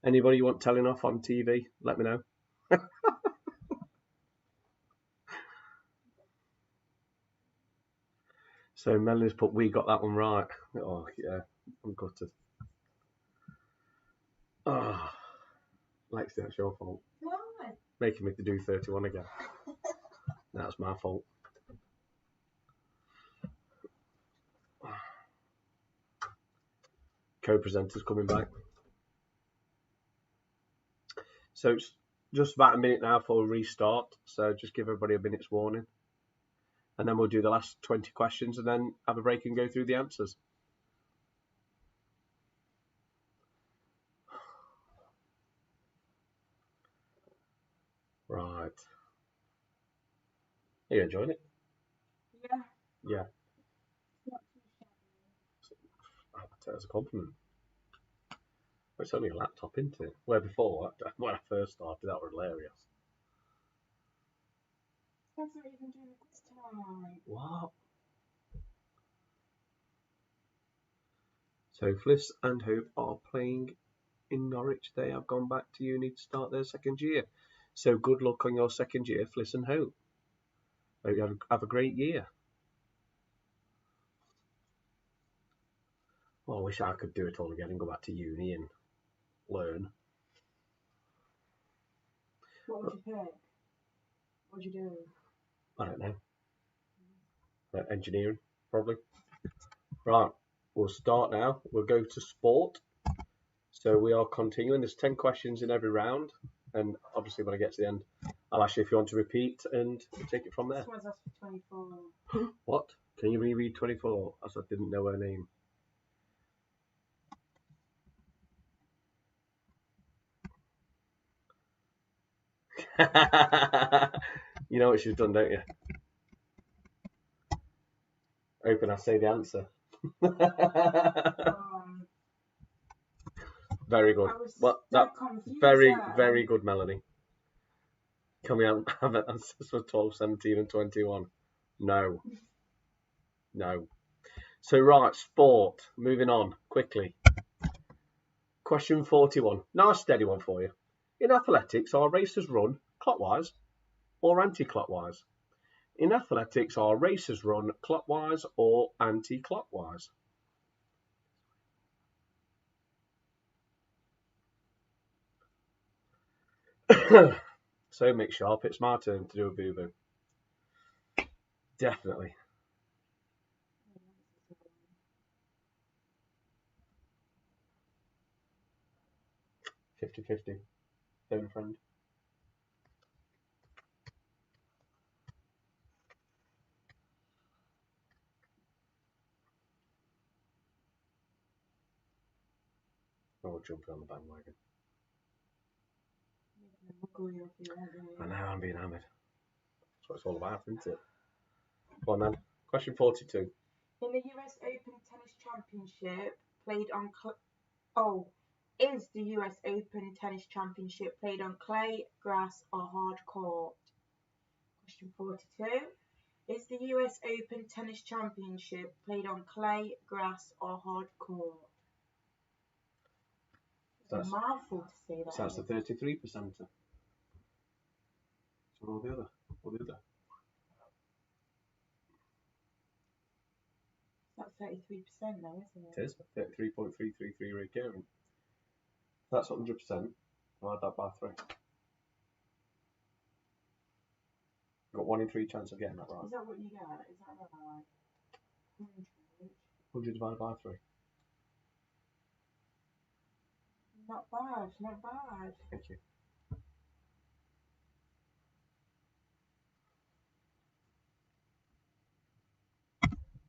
Anybody you want telling off on TV, let me know. So Melanie's put, we got that one right. Oh, yeah, I'm gutted. Oh, Lexi, that's your fault. Why? Making me to do 31 again. That's my fault. Co-presenters coming back. So it's just about a minute now for a restart. So just give everybody a minute's warning. And then we'll do the last 20 questions and then have a break and go through the answers. Right. You enjoyed it? Yeah. Yeah. Not too shabby. I'll take it as a compliment. It's only a laptop, isn't it? Where before, when I first started, that was hilarious. That's not even doing a quiz time. What? So Fliss and Hope are playing in Norwich. They have gone back to uni to start their second year. So good luck on your second year, Fliss and Hope. Hope you have a great year. Well, I wish I could do it all again and go back to uni and learn. What would you pick? What would you do? I don't know. Engineering, probably. Right, we'll start now. We'll go to sport. So we are continuing. There's 10 questions in every round. And obviously when I get to the end, I'll ask you if you want to repeat and we'll take it from there. This one's asked for 24. What? Can you reread 24? As I didn't know her name. You know what she's done, don't you? Open, I say the answer. Very good. I was Well, that that confused very, there. very good, Melanie. Can we have answers for 12, 17 and 21? No. No. So, right, sport. Moving on, quickly. Question 41. Now a steady one for you. In athletics, are races run clockwise or anti-clockwise? In athletics, are races run clockwise or anti-clockwise? So, Mick Sharp, it's my turn to do a boo-boo. Definitely. – 50-50. Phone friend. Oh, jumping on the bandwagon. I know, I'm being hammered. That's what it's all about, isn't it? Go on then. Question 42. In the US Open Tennis Championship played on is the US Open Tennis Championship played on clay, grass or hard court? Question 42. Is the US Open Tennis Championship played on clay, grass or hard court? It's a mouthful to say that. So that's the 33%. Or the other. That's 33% though, isn't it? It is 33.333 recurrent. That's 100%. Divide that by 3. Got 1 in 3 chance of getting that right. Is that what you get? Is that right? 100 divided by 3. Not bad, not bad. Thank you.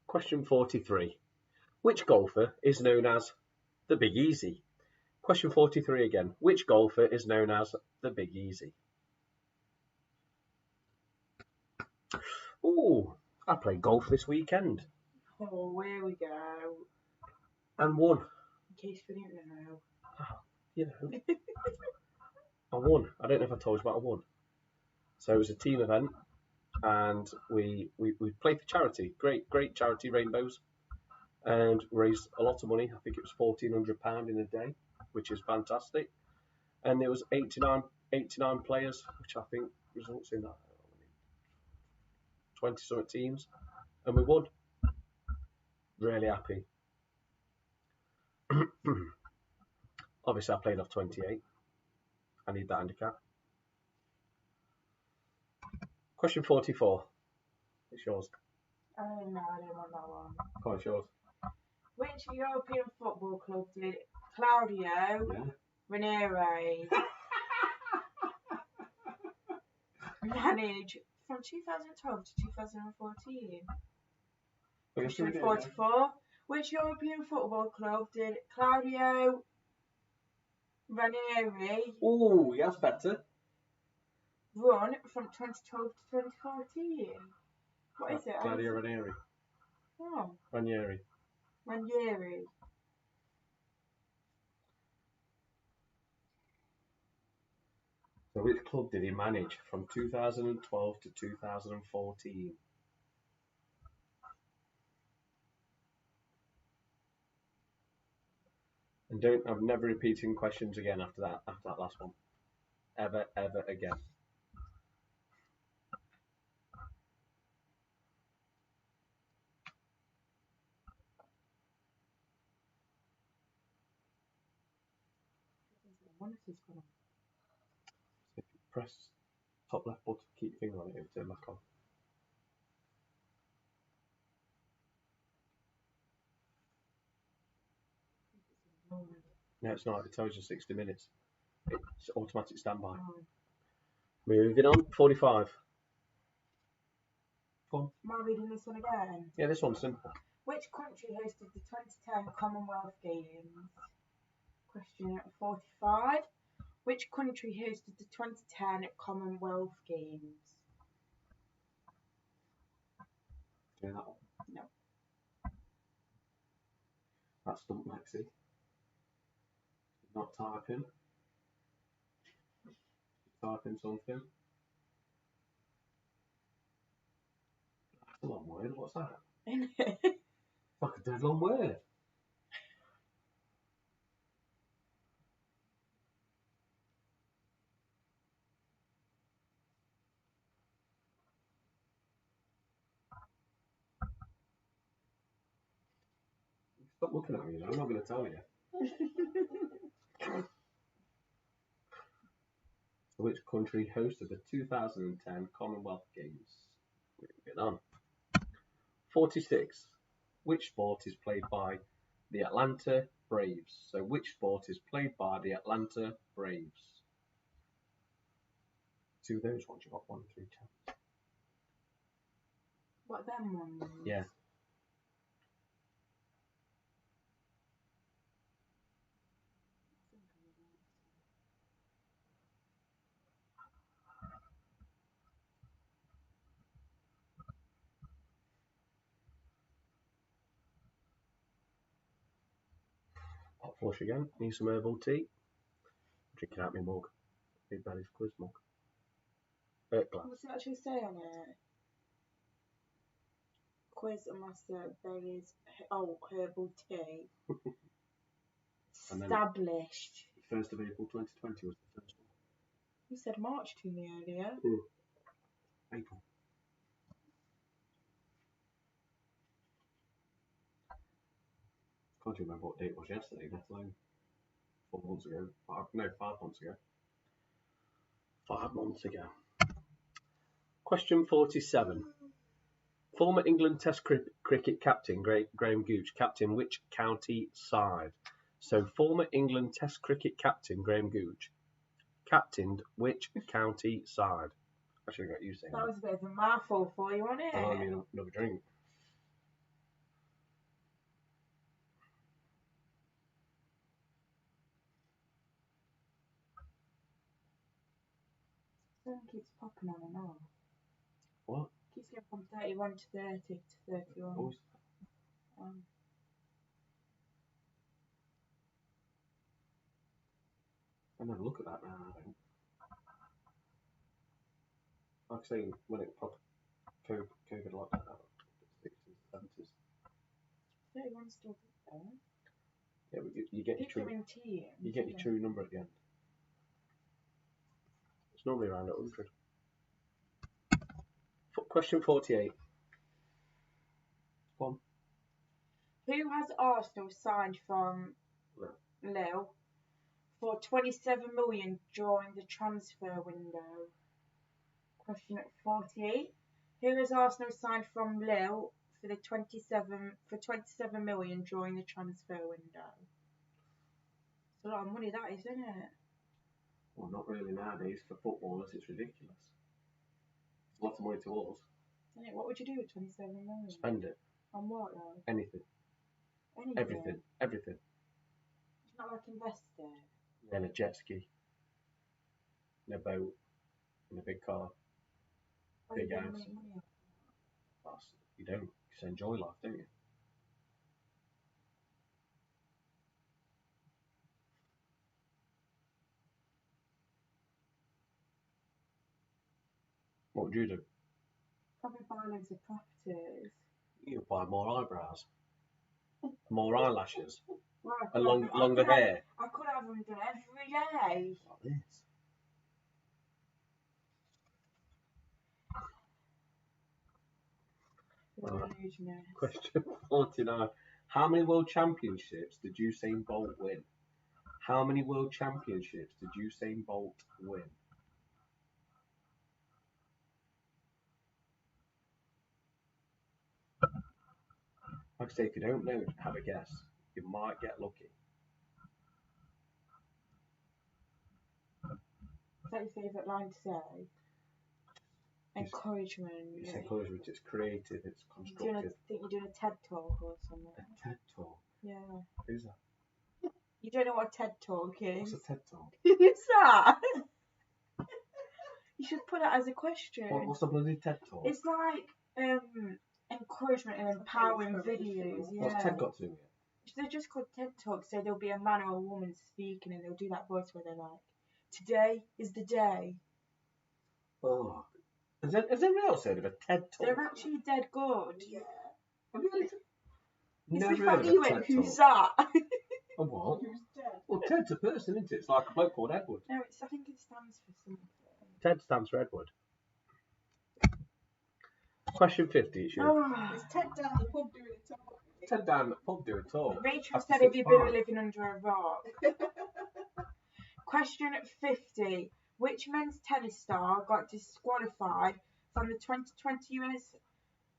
Question 43. Which golfer is known as the Big Easy? Question 43 again. Which golfer is known as the Big Easy? Ooh, I played golf this weekend. Oh, here we go. And won. In case we didn't know. You know. I won. I don't know if I told you, but I won. So it was a team event. And we played for charity, great charity, Rainbows, and raised a lot of money. I think it was £1,400 in a day, which is fantastic. And there was 89 players, which I think results in that 20-something teams, and we won. Really happy. Obviously, I played off 28. I need that handicap. Question 44. It's yours. Oh no, I don't want that one. Come on, it's yours. Which European football club did Claudio Ranieri manage from 2012 to 2014? Question 44. Which European football club did Claudio Ranieri? Ooh, that's better. run from 2012 to 2014. What is it? Claudio Ranieri. Oh, Ranieri. Ranieri. So which club did he manage from 2012 to 2014? And I'm never repeating questions again after that last one. Ever again. So if you press top left button, keep your finger on it, it'll turn back on. No, it's not. It tells you 60 minutes. It's automatic standby. Moving on, 45. Go on. Am I reading this one again? Yeah, this one's simple. Which country hosted the 2010 Commonwealth Games? Question 45. Which country hosted the 2010 Commonwealth Games? Do that one. No. That's Stump Lexi. Not typing. Typing something. That's a long word. What's that? It's like a dead long word. Stop looking at me, I'm not going to tell you. Which country hosted the 2010 Commonwealth Games? Moving on. 46. Which sport is played by the Atlanta Braves? So which sport is played by the Atlanta Braves? Two of those ones, you got 1 through 10. What, them ones? Yeah. Hot flush again. Need some herbal tea. Drinking out my mug. Big Belly's quiz mug. Glass. What's it actually say on it? Quiz master berries. Oh, herbal tea. And then- Established. 1st of April 2020 was the first one. You said March to me earlier. April. Can't even remember what date it was yesterday, let alone 4 months ago. 5 months ago. 5 months ago. Question 47. Former England Test cricket captain Graham Gooch captained which county side? So former England Test cricket captain Graham Gooch captained which county side? I should have got you saying That was a bit of a mouthful for you, wasn't it? I mean, another drink. Sun keeps popping on and off. What? Keeps going from 31 to 30 to 31. Always. I never look at that now, I don't. Like I say, when it popped COVID lockdown, 60s, 70s. 31 still good though. Yeah, but you get your true. You get your true number at the end. It's normally around 100. Question 48. Go on. Who has Arsenal signed from Lille for 27 million during the transfer window? Question 48. Who has Arsenal signed from Lille for 27 million during the transfer window? It's a lot of money, that is, isn't it? Well, not really nowadays. For footballers, it's ridiculous. It's a lot of money to us. Isn't it? What would you do with 27 million? Spend it. On what though? Anything. Anything? Everything. It's not like invest it. Then a jet ski. In a boat. in a big car. Oh, Big you don't house. make money off You don't. You just enjoy life, don't you? What would you do? Probably buy loads of properties. You buy more eyebrows, more eyelashes, Well, I a could have- I longer could have- hair. I could have them done every day. Like this. Illusionist. Question 49. How many world championships did Usain Bolt win? How many world championships did Usain Bolt win? Like I say, if you don't know, have a guess. You might get lucky. Is that your favourite line to say? Encouragement. It's encouragement, it's creative, it's constructive. Think you're doing a TED talk or something? A TED Talk? Yeah. Who's that? You don't know what a TED talk is? What's a TED Talk? Who's that? You should put it as a question. What's a bloody TED Talk? It's like encouragement and empowering videos. Yeah. What's TED got to do with it? They're just called TED Talks, so there'll be a man or a woman speaking and they'll do that voice where they're like, today is the day. Oh. Has anyone else heard of a TED Talk? They're actually dead good. Yeah. Have you heard of It's Never the heard fact of that you a went, TED who's Talk. that? A what? Who's dead? Well, Ted's a person, isn't it? It's like a bloke called Edward. No, I think it stands for something. TED stands for Edward. Question 50. It's you. Oh. Is Ted down the pub doing a talk? TED down at the pub doing a talk. Rachel After said, have you 6 been bars. living under a rock? Question 50. Which men's tennis star got disqualified from the 2020 US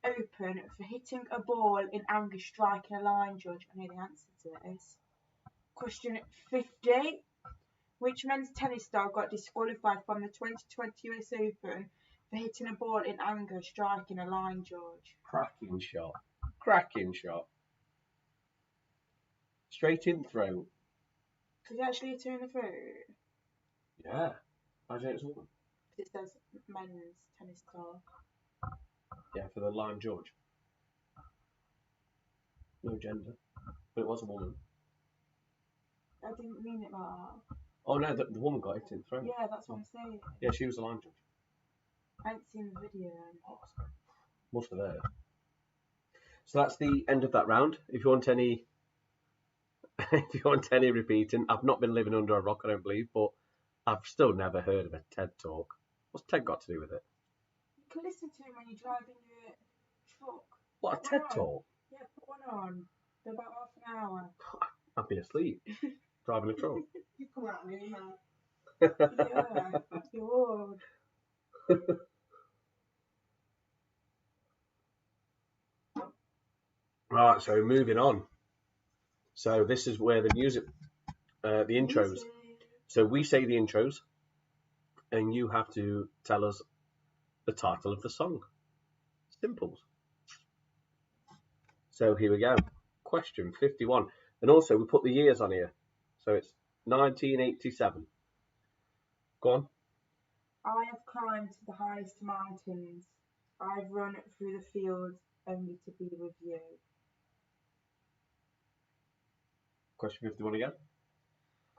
Open for hitting a ball in anger striking a line judge? I know the answer to this. Question 50. Which men's tennis star got disqualified from the 2020 US Open for hitting a ball in anger striking a line judge? Cracking shot. Cracking shot. Straight in throat. Could you actually hit her in the throat? Yeah. Imagine it's a woman. It says men's tennis star. Yeah, for the line judge. No gender. But it was a woman. I didn't mean it like that. Oh no, the woman got hit in the throat. Yeah, that's what I'm saying. Yeah, she was the line judge. I haven't seen the video. Must have heard. So that's the end of that round. If you want any repeating, I've not been living under a rock, I don't believe, but I've still never heard of a TED Talk. What's TED got to do with it? You can listen to it when you're driving your truck. What, a TED Talk? Yeah, put one on. They're about half an hour. I'd be asleep driving a truck. You come out and you're mad. Yeah, you would. Right, so moving on. So this is where the music, the intros. So we say the intros, and you have to tell us the title of the song. Simple. So here we go. Question 51. And also we put the years on here. So it's 1987. Go on. I have climbed the highest mountains. I've run through the fields only to be with you. Question 51 again.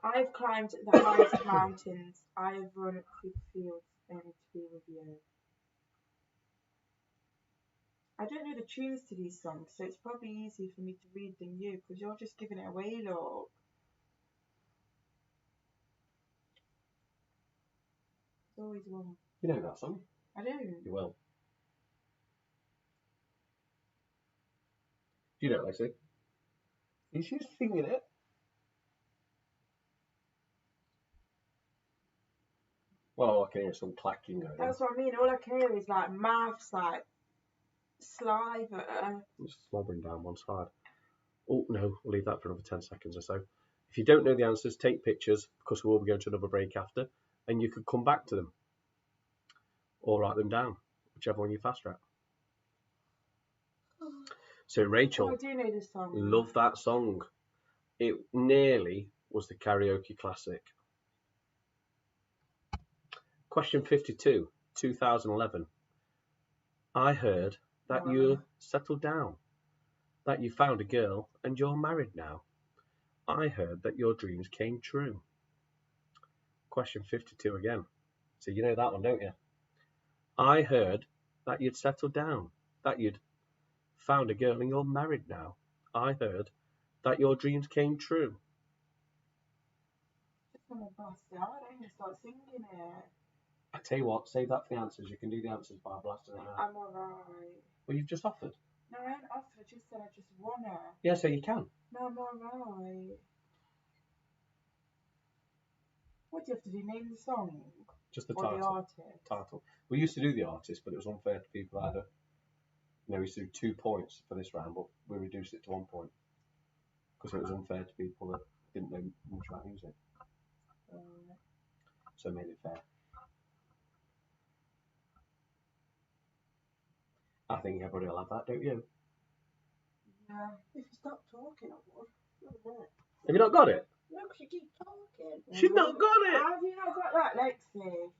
I have climbed the highest mountains. I have run through the fields only to be with you. I don't know the tunes to these songs, so it's probably easier for me to read than you, because you're just giving it away, look. It's always one. You know that song? I don't. You will. Do you know it, Lexi? Is she singing it? Well, I can hear some clacking going on. That's what I mean. All I can hear is like mouths, like saliva. I'm just slobbering down one side. Oh, no, we'll leave that for another 10 seconds or so. If you don't know the answers, take pictures, because we will be going to another break after, and you could come back to them. Or write them down, whichever one you're faster at. So, Rachel, Oh, I do know this song. love that song. It nearly was the karaoke classic. Question 52, 2011. I heard that you settled down, that you found a girl and you're married now. I heard that your dreams came true. Question 52 again. So you know that one, don't you? I heard that you'd settled down, that you'd found a girl and you're married now. I heard that your dreams came true. Just want to blast it out. I just start singing it. I tell you what, save that for the answers. You can do the answers by blasting it out. I'm alright. Well, you've just offered. No, I ain't offered. I just said I just wanna. Yeah, so you can. No, I'm alright. What do you have to do? Name the song? Just the Or title. the artist? Title. We used to do the artist, but it was unfair to people that had we used to do 2 points for this round, but we reduced it to 1 point because it was unfair to people that didn't know much about music. So it made it fair. I think everybody will have that, don't you? Yeah. If you stop talking, I would. Wait a minute. Have you not got it? No, because you keep talking. She's not got it! Have you not got that, Lexi?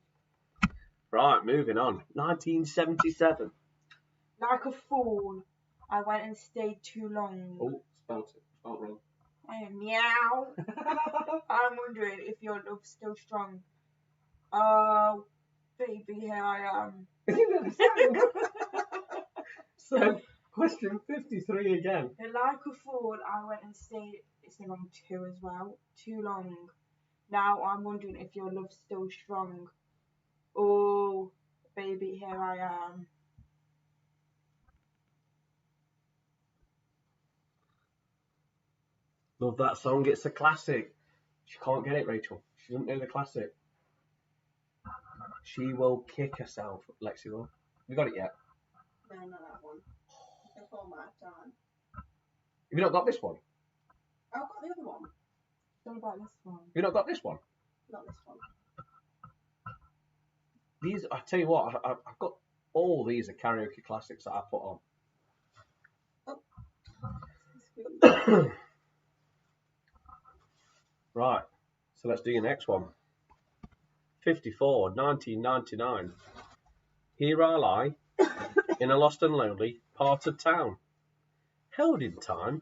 Right, moving on. 1977. Like a fool, I went and stayed too long. Oh, spelt it. Spelt wrong. I am meow. I'm wondering if your love's still strong. Oh, baby, here I am. So, question 53 again. Like a fool, I went and stayed. It's the wrong two as well. Too long. Now I'm wondering if your love's still strong. Oh, baby, here I am. Love that song. It's a classic. She can't get it, Rachel. She doesn't know the classic. She will kick herself, Lexi will. You got it yet? No, not that one. Before my time. Have you not got this one? I've got the other one. What about this one? Have you not got this one? Not this one. These, I tell you what, I've got all these are karaoke classics that I put on. Oh. Right, so let's do your next one. 54, 1999. Here I lie, in a lost and lonely part of town. Held in time,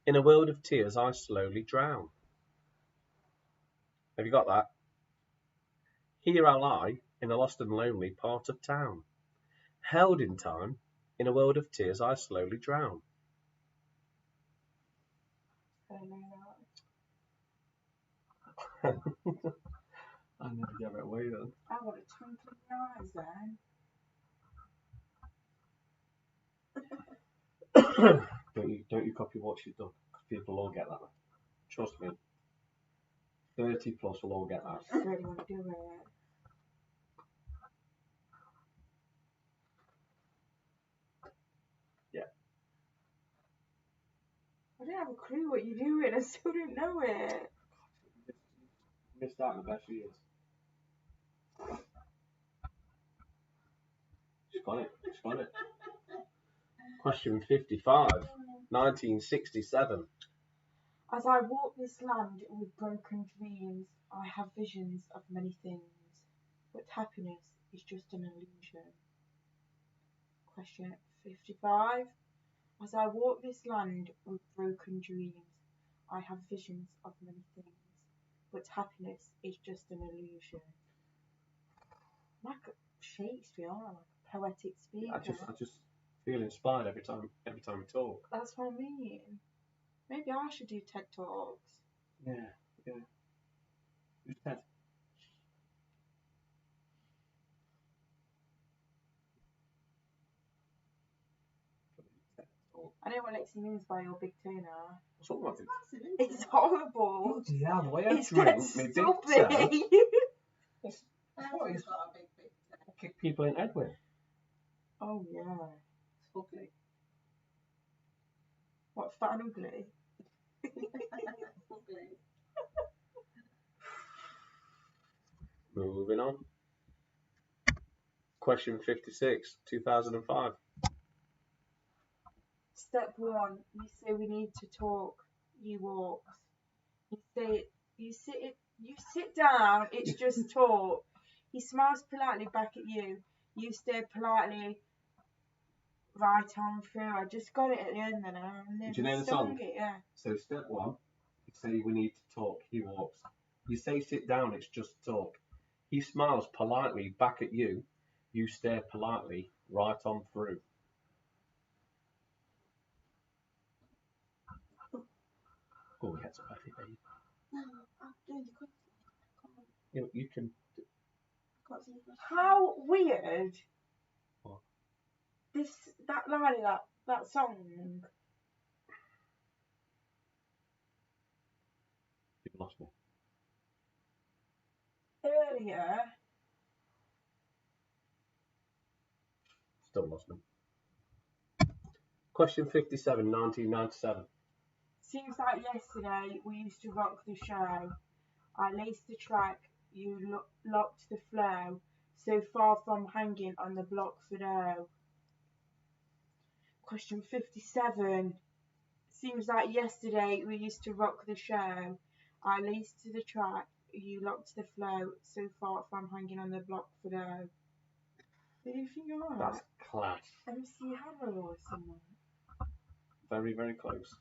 in a world of tears I slowly drown. Have you got that? Here I lie, in a lost and lonely part of town. Held in time, in a world of tears I slowly drown. I don't know I never gave it away then. that. I want a twinkle in your eyes then. Don't you copy what she's done. 'Cause people will all get that. Trust me. 30 plus will all get that. I really want to do it. Yeah. I don't have a clue what you're doing. I still don't know it. Missed out on the best years. She's got it. She's got it. Question 55, 1967. As I walk this land with broken dreams, I have visions of many things, but happiness is just an illusion. Question 55. As I walk this land with broken dreams, I have visions of many things, but happiness is just an illusion. Like Shakespeare, aren't I? Like a poetic speaker. I just feel inspired every time we talk. That's what I mean. Maybe I should do TED Talks. Yeah. Who's Ted? I know what Lexi means by your big tuna. What's wrong with it? Massive, isn't it? It's horrible. Bloody hell, the way I It's drink getting me big stuffy. toe. What I've is got a big toe. kick people in the head with? Oh yeah. It's ugly. What, fat and ugly? Ugly. Moving on. Question 56, 2005. Step 1. You say we need to talk. You walk. You sit down. It's just talk. He smiles politely back at you. You stare politely right on through. I just got it at the end then. Do you know the song? It, yeah. So step one, you say we need to talk. He walks. You say sit down. It's just talk. He smiles politely back at you. You stare politely right on through. Oh, he gets a perfect babe. No, I'm doing the quick. You can. Can't see the question. How weird. What? That line of that song. You've lost me. Earlier, Still lost me. Question 57, 1997. seems like yesterday we used to rock the show. I laced the track, you locked the flow, so far from hanging on the block for now. Question 57. Seems like yesterday we used to rock the show. I laced the track, you locked the flow, so far from hanging on the block for now. Do you think you're right? That's class. MC Hammer or someone? Very, very close.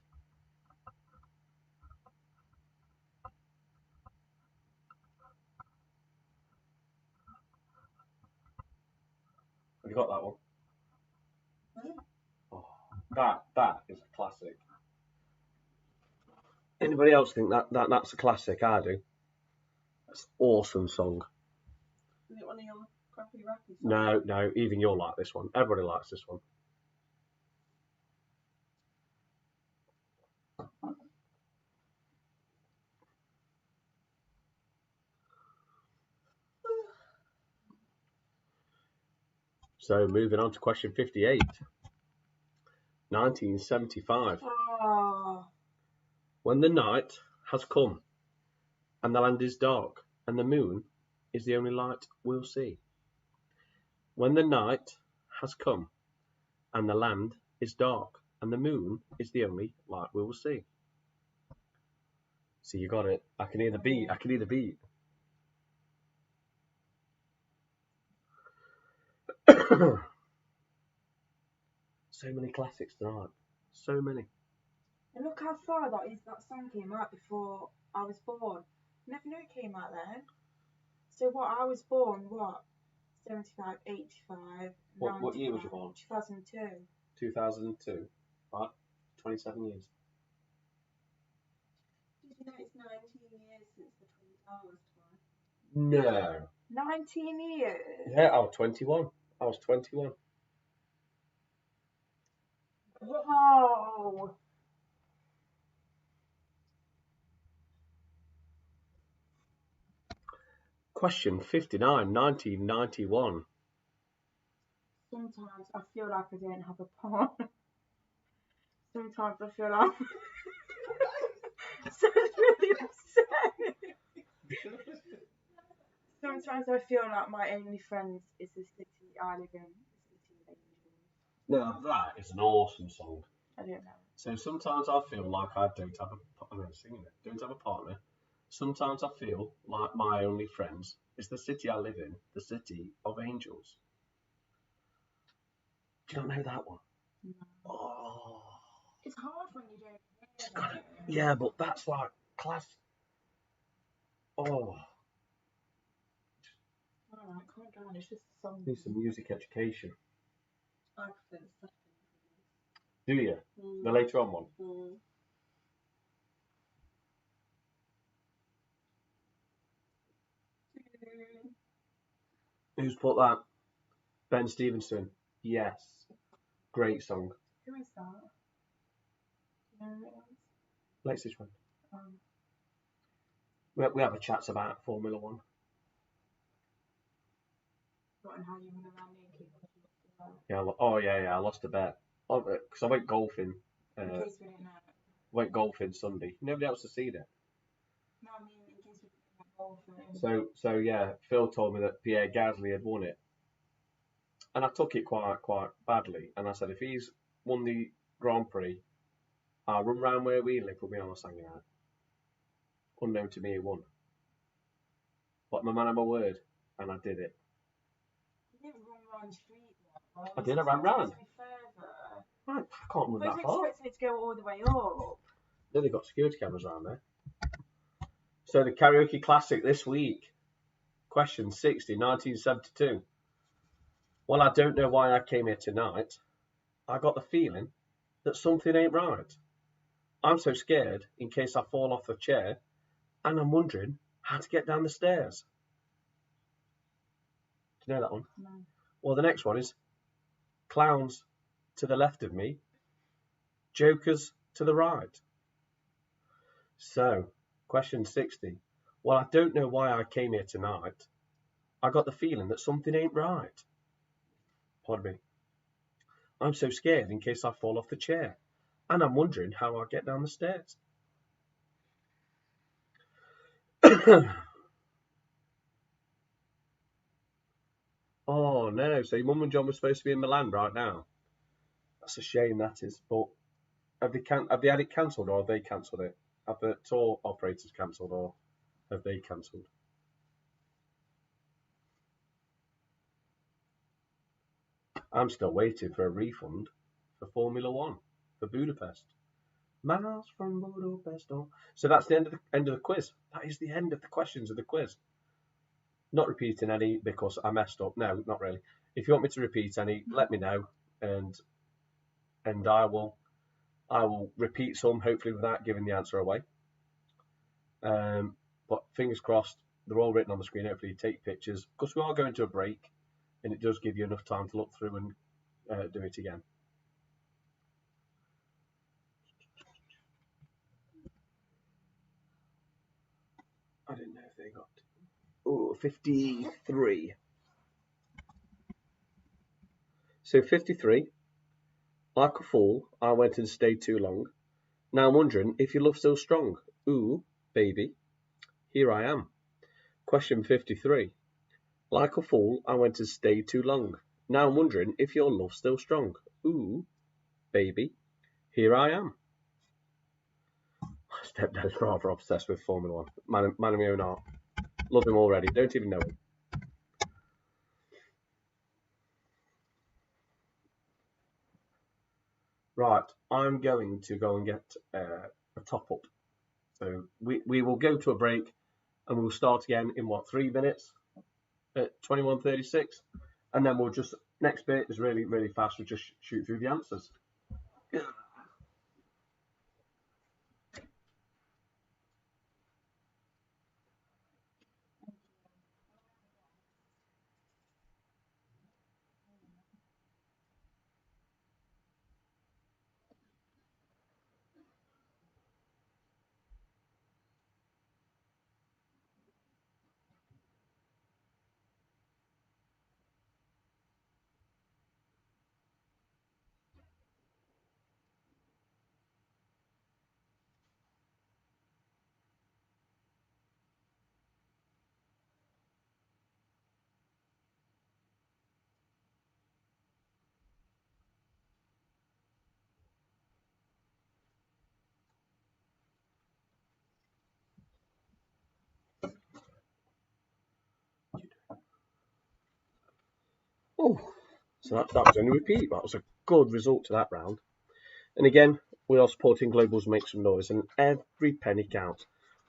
Have you got that one? Oh, that is a classic. Anybody else think that's a classic? I do. That's an awesome song. Is it one of your crappy rappy songs? No, even you'll like this one. Everybody likes this one. So moving on to question 58. 1975. Oh, When the night has come and the land is dark and the moon is the only light we'll see. When the night has come and the land is dark and the moon is the only light we will see. So you got it. I can hear the beat. So many classics tonight. So many. and look how far that song came out before I was born. Never knew it came out then. So what, I was born, what? 75, 85, What year was you born? 2002. 2002. Right? 27 years. Did you know it's 19 years since the Twin Towers time? No. 19 years? Yeah, I was 21. Whoa! Question 59, 1991. Sometimes I feel like I don't have a partner. Sometimes I feel like sounds really upsetting. Sometimes I feel like my only friends is the city I live in, the city of angels. Now that is an awesome song. I don't know. So sometimes I feel like I don't have a partner. Sometimes I feel like my only friends is the city I live in, the city of angels. Do you not know that one? No. Oh. It's hard when you don't hear it. Yeah, but that's like class. Oh. Alright, calm down, it's just a song. Need some music education. I prefer the second. Do you? The later on one? Who's put that? Ben Stevenson. Yes. Great song. Who is that? No, Latest one. We have a chat about Formula One. what and how you run around naked? Yeah, I lost a bet. Because I went golfing. In case we didn't know. Went golfing Sunday. Nobody else has seen it. No, I mean, in case we didn't know golfing. So yeah, Phil told me that Pierre Gasly had won it, and I took it quite badly. And I said, if he's won the Grand Prix, I'll run round where we live with my arse hanging out. Unknown to me, he won. But I'm a man of my word. and I did it. You didn't run round the street though. I did, I ran round. Further. I can't run I that was far. expecting it to go all the way up. Then they've got security cameras around there. So the karaoke classic this week. Question 60, 1972. Well, I don't know why I came here tonight. I got the feeling that something ain't right. I'm so scared in case I fall off the chair, and I'm wondering how to get down the stairs. Do you know that one? No. Well, the next one is clowns to the left of me, jokers to the right. So, question 60. Well, I don't know why I came here tonight. I got the feeling that something ain't right. Pardon me. I'm so scared in case I fall off the chair, and I'm wondering how I'll get down the stairs. Oh no, so your mum and John were supposed to be in Milan right now. That's a shame, that is. But have they had it cancelled, or have they cancelled it? Have the tour operators cancelled, or have they cancelled? I'm still waiting for a refund for Formula One for Budapest. Miles from Budapest. So that's the end of the quiz. That is the end of the questions of the quiz. Not repeating any because I messed up. No, not really. If you want me to repeat any, let me know, and I will repeat some, hopefully without giving the answer away. But fingers crossed, they're all written on the screen. Hopefully you take pictures, because we are going to a break, and it does give you enough time to look through and do it again. I didn't know if they got 53. So 53. Like a fool, I went and stayed too long. Now I'm wondering if your love's still strong. Ooh, baby, here I am. Question 53. Like a fool, I went and stayed too long. Now I'm wondering if your love's still strong. Ooh, baby, here I am. My stepdad's rather obsessed with Formula One. Man of my own art. Love him already. Don't even know him. Right, I'm going to go and get a top up. So we will go to a break, and we'll start again in 3 minutes at 21:36, and then we'll just, next bit is really, really fast. We'll just shoot through the answers. Oh, so that was only a repeat. That was a good result to that round. And again, we are supporting Globals Make Some Noise, and every penny counts.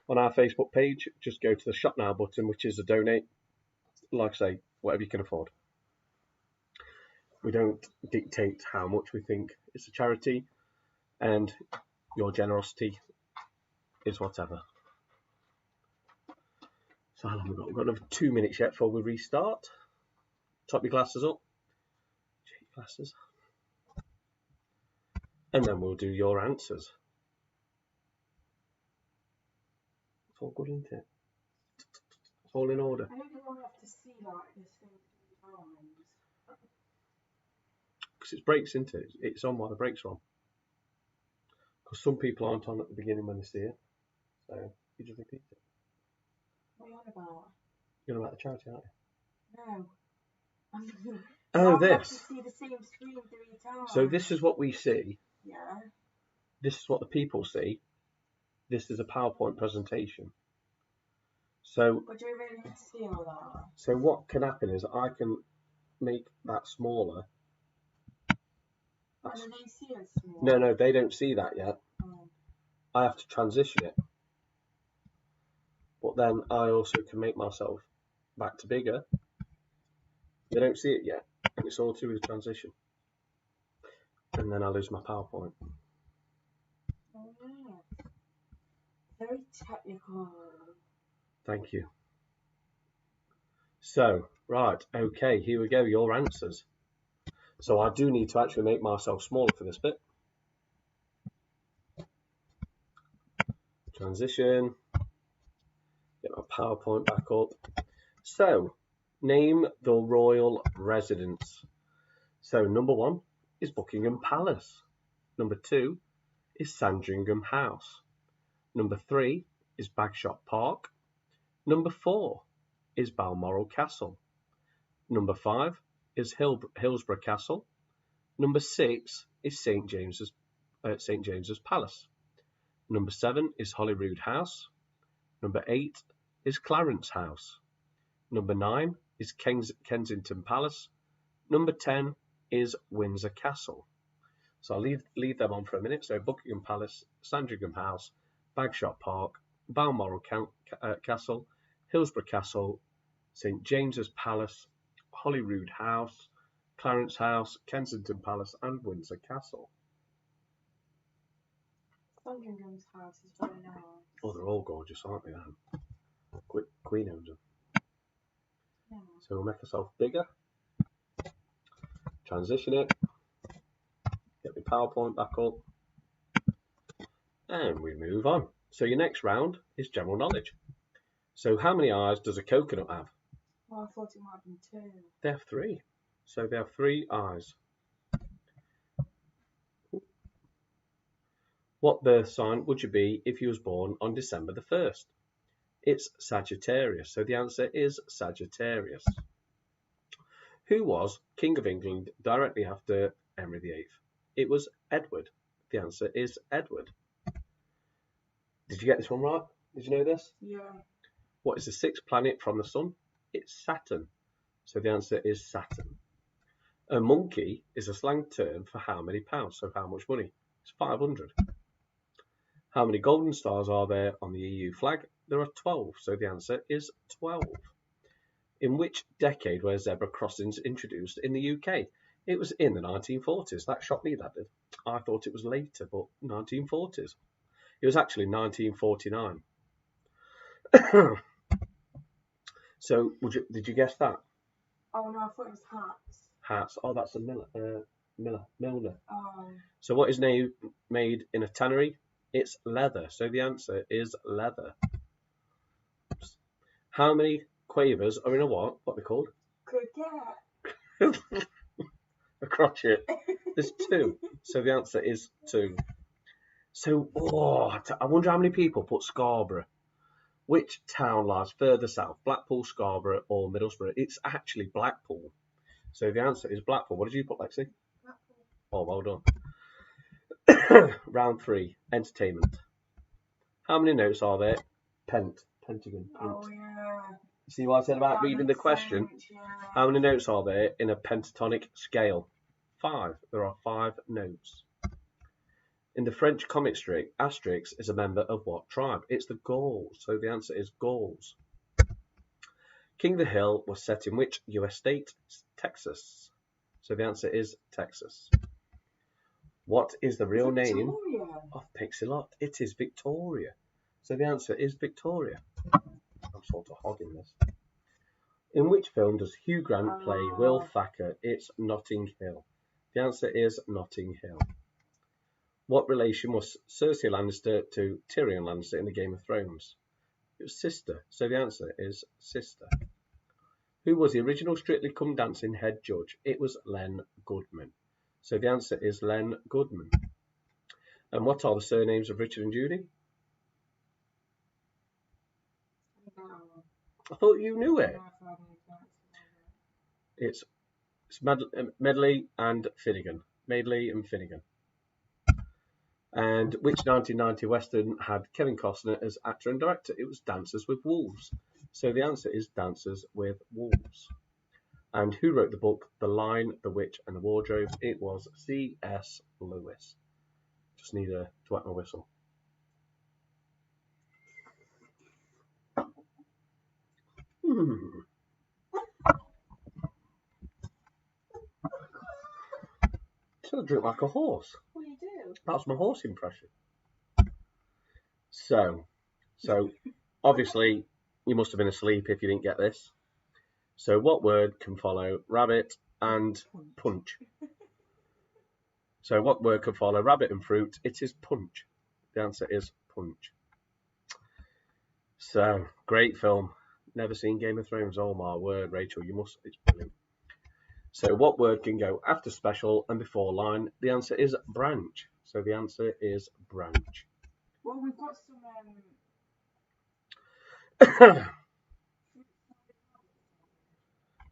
On our Facebook page, just go to the Shop Now button, which is a donate. Like I say, whatever you can afford. We don't dictate how much we think it's a charity, and your generosity is whatever. So how long have we got? We've got another 2 minutes yet before we restart. Top your glasses up. Check your glasses. And then we'll do your answers. It's all good, isn't it? It's all in order. I don't want to have to see like this thing 3 times. Because it's breaks, isn't it? It's on while the breaks are on. Because some people aren't on at the beginning when they see it. So you just repeat it. What are you on about? You're on about the charity, aren't you? No. Oh, I have this. to see the same screen 3 times. So this is what we see. Yeah. This is what the people see. This is a PowerPoint presentation. So, But do we really need to see all that? so what can happen is I can make that smaller. And then they see us more. No, they don't see that yet. Oh. I have to transition it. But then I also can make myself back to bigger. They don't see it yet. And it's all to do with transition. And then I lose my PowerPoint. Oh, yeah. Very technical. Thank you. So, right, okay, here we go, your answers. So I do need to actually make myself smaller for this bit. Transition. Get my PowerPoint back up. So, name the royal residence. So, number 1 is Buckingham Palace. Number 2 is Sandringham House. Number 3 is Bagshot Park. Number 4 is Balmoral Castle. Number 5 is Hillsborough Castle. Number 6 is St James's Palace. Number 7 is Holyrood House. Number 8 is Clarence House. Number 9 is Kensington Palace. Number 10 is Windsor Castle. So I'll leave them on for a minute. So Buckingham Palace, Sandringham House, Bagshot Park, Balmoral Castle, Hillsborough Castle, St James's Palace, Holyrood House, Clarence House, Kensington Palace, and Windsor Castle. Sandringham's house is very nice. Oh, they're all gorgeous, aren't they? Queen owns them. Yeah. So we'll make ourselves bigger. Transition it. Get the PowerPoint back up. And we move on. So your next round is general knowledge. So how many eyes does a coconut have? Oh, I thought it might have been 2. They have 3. So they have 3 eyes. What birth sign would you be if you was born on December the 1st? It's Sagittarius. So the answer is Sagittarius. Who was King of England directly after Henry VIII? It was Edward. The answer is Edward. Did you get this one right? Did you know this? Yeah. What is the 6th planet from the Sun? It's Saturn. So the answer is Saturn. A monkey is a slang term for how many pounds? So how much money? It's 500. How many golden stars are there on the EU flag? There are 12. So the answer is 12. In which decade were zebra crossings introduced in the UK? It was in the 1940s. That shocked me, that did. I thought it was later, but 1940s. It was actually 1949. So, did you guess that? Oh, no, I thought it was hats. Hats. Oh, that's a Milner. Oh. So what is made in a tannery? It's leather. So the answer is leather. Oops. How many quavers are in a what? What are they called? Cricket. A crotchet. There's 2. So the answer is 2. So, I wonder how many people put Scarborough. Which town lies further south? Blackpool, Scarborough, or Middlesbrough? It's actually Blackpool. So the answer is Blackpool. What did you put, Lexi? Blackpool. Oh, well done. Round 3, entertainment. How many notes are there? Pentagon. Oh, yeah. See what I said about That reading the makes question? sense, yeah. How many notes are there in a pentatonic scale? 5. There are 5 notes. In the French comic strip, Asterix is a member of what tribe? It's the Gauls. So the answer is Gauls. King of the Hill was set in which US state? Texas. So the answer is Texas. What is the real name of Pixie-Lott? It is Victoria. So the answer is Victoria. I'm sort of hogging this. In which film does Hugh Grant play Will Thacker? It's Notting Hill. The answer is Notting Hill. What relation was Cersei Lannister to Tyrion Lannister in the Game of Thrones? It was sister. So the answer is sister. Who was the original Strictly Come Dancing head judge? It was Len Goodman. So the answer is Len Goodman. And what are the surnames of Richard and Judy? I thought you knew it. It's Medley and Finnegan. Madeley and Finnegan. And which 1990 Western had Kevin Costner as actor and director? It was Dances with Wolves. So the answer is Dances with Wolves. And who wrote the book The Lion, the Witch and the Wardrobe? It was C.S. Lewis. Just need to wet my whistle. So I drink like a horse. Well, you do. That's my horse impression. So obviously you must have been asleep if you didn't get this. So what word can follow rabbit and punch? So what word can follow rabbit and fruit? It is punch. The answer is punch. So great film. Never seen Game of Thrones. Oh my word, Rachel, you must. It's brilliant. So what word can go after special and before line? The answer is branch. So the answer is branch. Well, we've got some.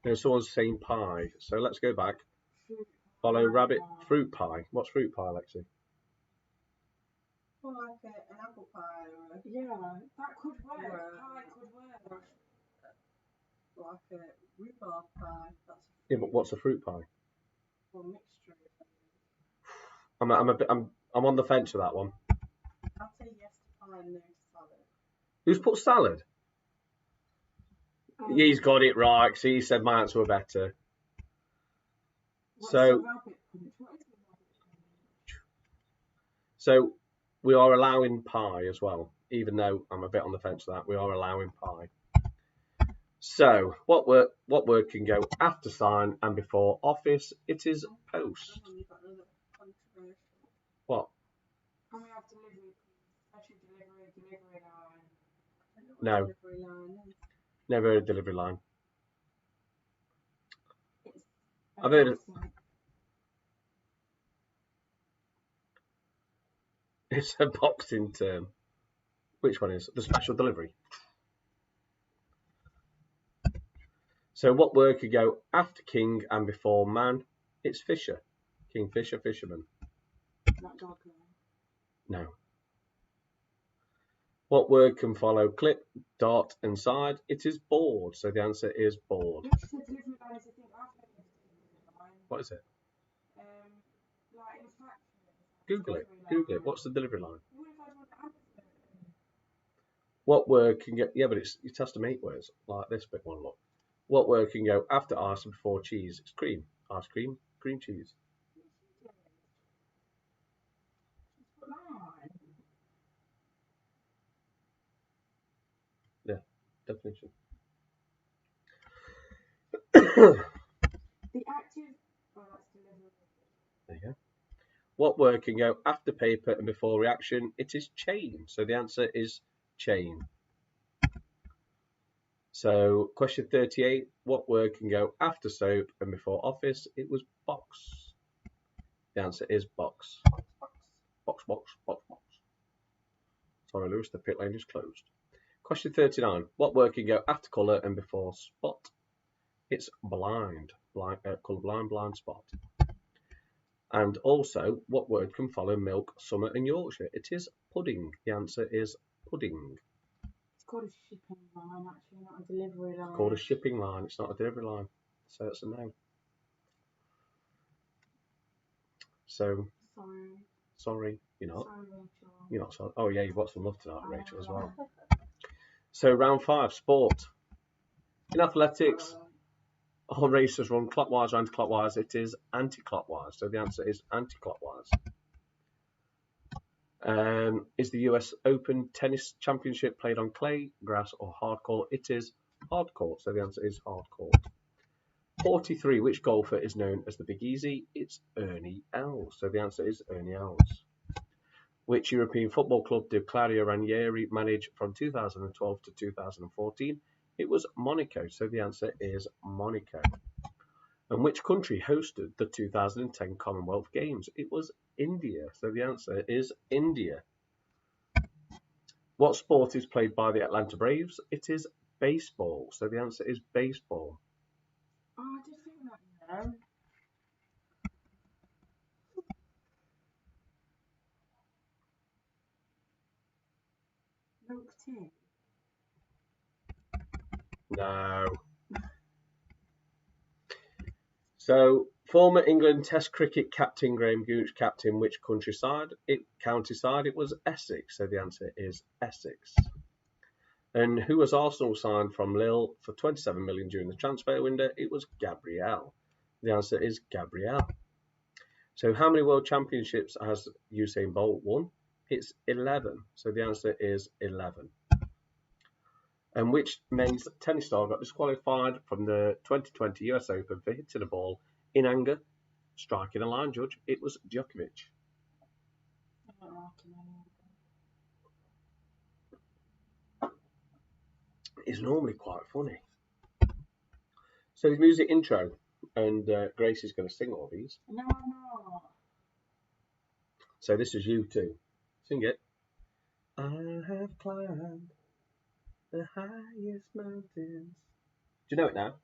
There's someone saying pie. So let's go back. Fruit Follow rabbit, pie. fruit pie. What's fruit pie, Lexi? Well, like an apple pie or Yeah, that could work. Yeah. Pie could work. like a rhubarb pie. That's Yeah, but what's a fruit pie? a mixture. I'm on the fence with that one. I'll say yes to pie and no to salad. Who's put salad? He's got it right. See, he said my answer were better. What's So- a rabbit punch? What is a rabbit punch? So we are allowing pie as well, even though I'm a bit on the fence with that. We are allowing pie. So what word can go after sign and before office? It is post. Oh, you've got another controversial. What? Can we have delivery, please? Special delivery line. I don't know what No. delivery line is. Never heard of delivery line. It's I've heard it. It's a boxing term. Which one is the special delivery? So what word could go after king and before man? It's fisher. King Fisher, fisherman. That dog line. No. What word can follow clip, dot, and side? It is board. So the answer is board. Which is a delivery line? Is I think I've heard of delivery line. What is it? Like in factories. Google it. Delivery Google it. line. What's the delivery line? What if I want Amazon? What word can get? Yeah, but it has to make words like this bit one. Look. What word can go after ice and before cheese? It's cream. Ice cream, cream cheese. Line. Definition. The active. Oh, that's delivery. There you go. What word can go after paper and before reaction? It is chain. So the answer is chain. So question 38. What word can go after soap and before office? It was box. The answer is box. Box, box, box, box. Sorry, Lewis, the pit lane is closed. Question 39. What word can go after colour and before spot? It's blind. Colour blind, blind spot. And also, what word can follow milk, summer and Yorkshire? It is pudding. The answer is pudding. It's called a shipping line, actually, not a delivery line. It's called a shipping line. It's not a delivery line. So it's a no. So, sorry, you're not. Sorry, Rachel. You're not sorry. Oh yeah, you've got some love tonight, Rachel, as well. So round 5, sport. In athletics, all races run clockwise or anti-clockwise. It is anti-clockwise. So the answer is anti-clockwise. Is the US Open Tennis Championship played on clay, grass or hard court? It is hard court. So the answer is hard court. 43. Which golfer is known as the Big Easy? It's Ernie Els. So the answer is Ernie Els. Which European football club did Claudio Ranieri manage from 2012 to 2014? It was Monaco. So the answer is Monaco. And which country hosted the 2010 Commonwealth Games? It was India. So the answer is India. What sport is played by the Atlanta Braves? It is baseball. So the answer is baseball. Oh, I did think that, you know. Milk tea. No. So, former England Test cricket captain Graham Gooch captain which county side? It was Essex. So the answer is Essex. And who was Arsenal signed from Lille for 27 million during the transfer window? It was Gabriel. The answer is Gabriel. So how many world championships has Usain Bolt won? It's 11. So the answer is 11. And which men's tennis star got disqualified from the 2020 US Open for hitting a ball in anger, striking a line judge? It was Djokovic. It's normally quite funny. So the music intro, and Grace is going to sing all these. No, I'm not. So this is you too. Sing it. I have climbed the highest mountains. Do you know it now?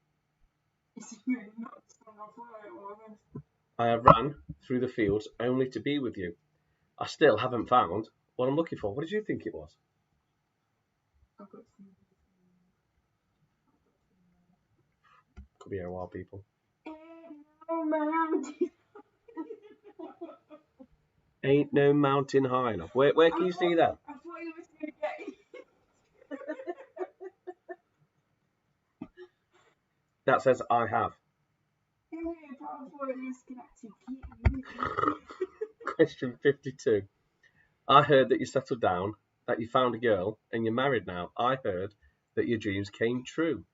It's really not song off right, wasn't it? I have ran through the fields only to be with you. I still haven't found what I'm looking for. What did you think it was? I've got some. Could be a while, people. Oh, mountain. Ain't no mountain high enough. Where can you see that? I thought you was going to get it. That says I have. Yeah, but I thought you was going to get it. Question 52. I heard that you settled down, that you found a girl, and you're married now. I heard that your dreams came true.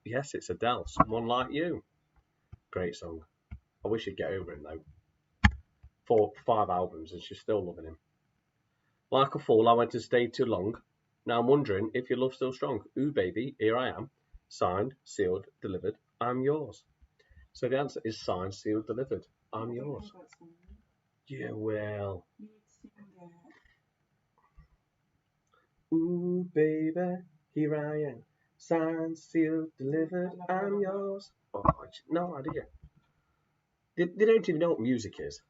Yes, it's Adele. Someone Like You. Great song. I wish you'd get over him though. 5 albums and she's still loving him. Like a fool, I went to stay too long. Now I'm wondering if your love's still strong. Ooh, baby, here I am. Signed, sealed, delivered. I'm yours. So the answer is signed, sealed, delivered. I'm yours. Yeah, well. Ooh, baby, here I am. Signed, sealed, delivered. I'm yours. Oh, no idea. They don't even know what music is.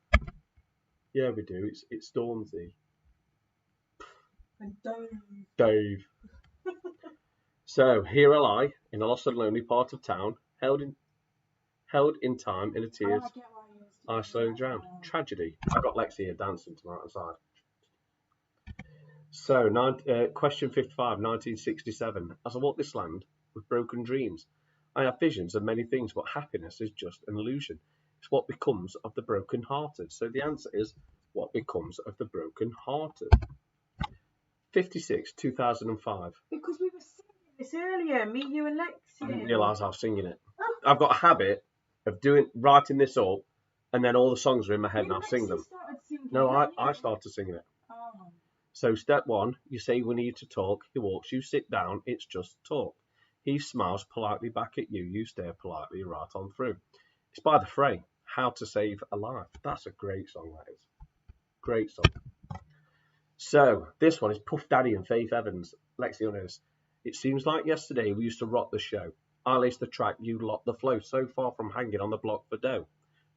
Yeah, we do. It's Stormzy. And Dave. So here I lie in a lost and lonely part of town, held in time in a tears. I slowly drowned. Tragedy. I got Lexi here dancing to my outside. So question 55, 1967. As I walk this land with broken dreams, I have visions of many things, but happiness is just an illusion. It's what becomes of the broken-hearted. So the answer is what becomes of the broken-hearted. 56, 2005. because we were singing this earlier, me, you, and Lexi. I didn't realise I was singing it. I've got a habit of writing this up, and then all the songs are in my head and I sing them. No, I started singing it. Oh. So step 1, you say we need to talk. He walks, you sit down, it's just talk. He smiles politely back at you, you stare politely right on through. It's by The Fray, How to Save a Life. That's a great song, that is. Great song. So this one is Puff Daddy and Faith Evans. Lexi on this. It seems like yesterday we used to rock the show. I laced the track, you locked the flow. So far from hanging on the block for dough.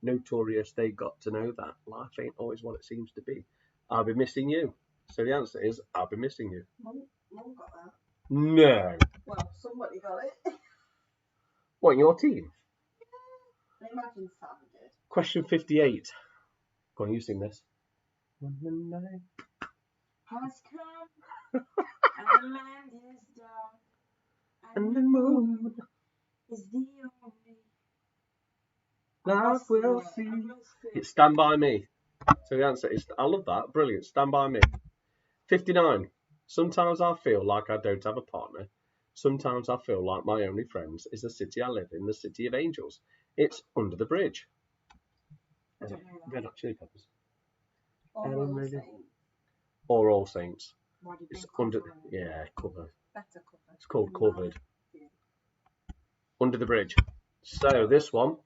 Notorious, they got to know that. Life ain't always what it seems to be. I'll be missing you. So the answer is, I'll be missing you. Mum got that. No. Well, somebody got it. What, your team? I imagine Sam did. Question 58. Go on, you sing this. When the night Has come and the land is dark and the moon is the only life will see. It's Stand By Me. So the answer is, I love that. Brilliant. Stand By Me. 59. Sometimes I feel like I don't have a partner. Sometimes I feel like my only friends is the city I live in, the city of angels. It's Under the Bridge. I don't know that. Red Hot Chili Peppers. Or Ellen All Ready. Saints. Or All Saints. Why did It's they under. cover it? Yeah, covered. Better cover. It's called Covered. Under the Bridge. So this one,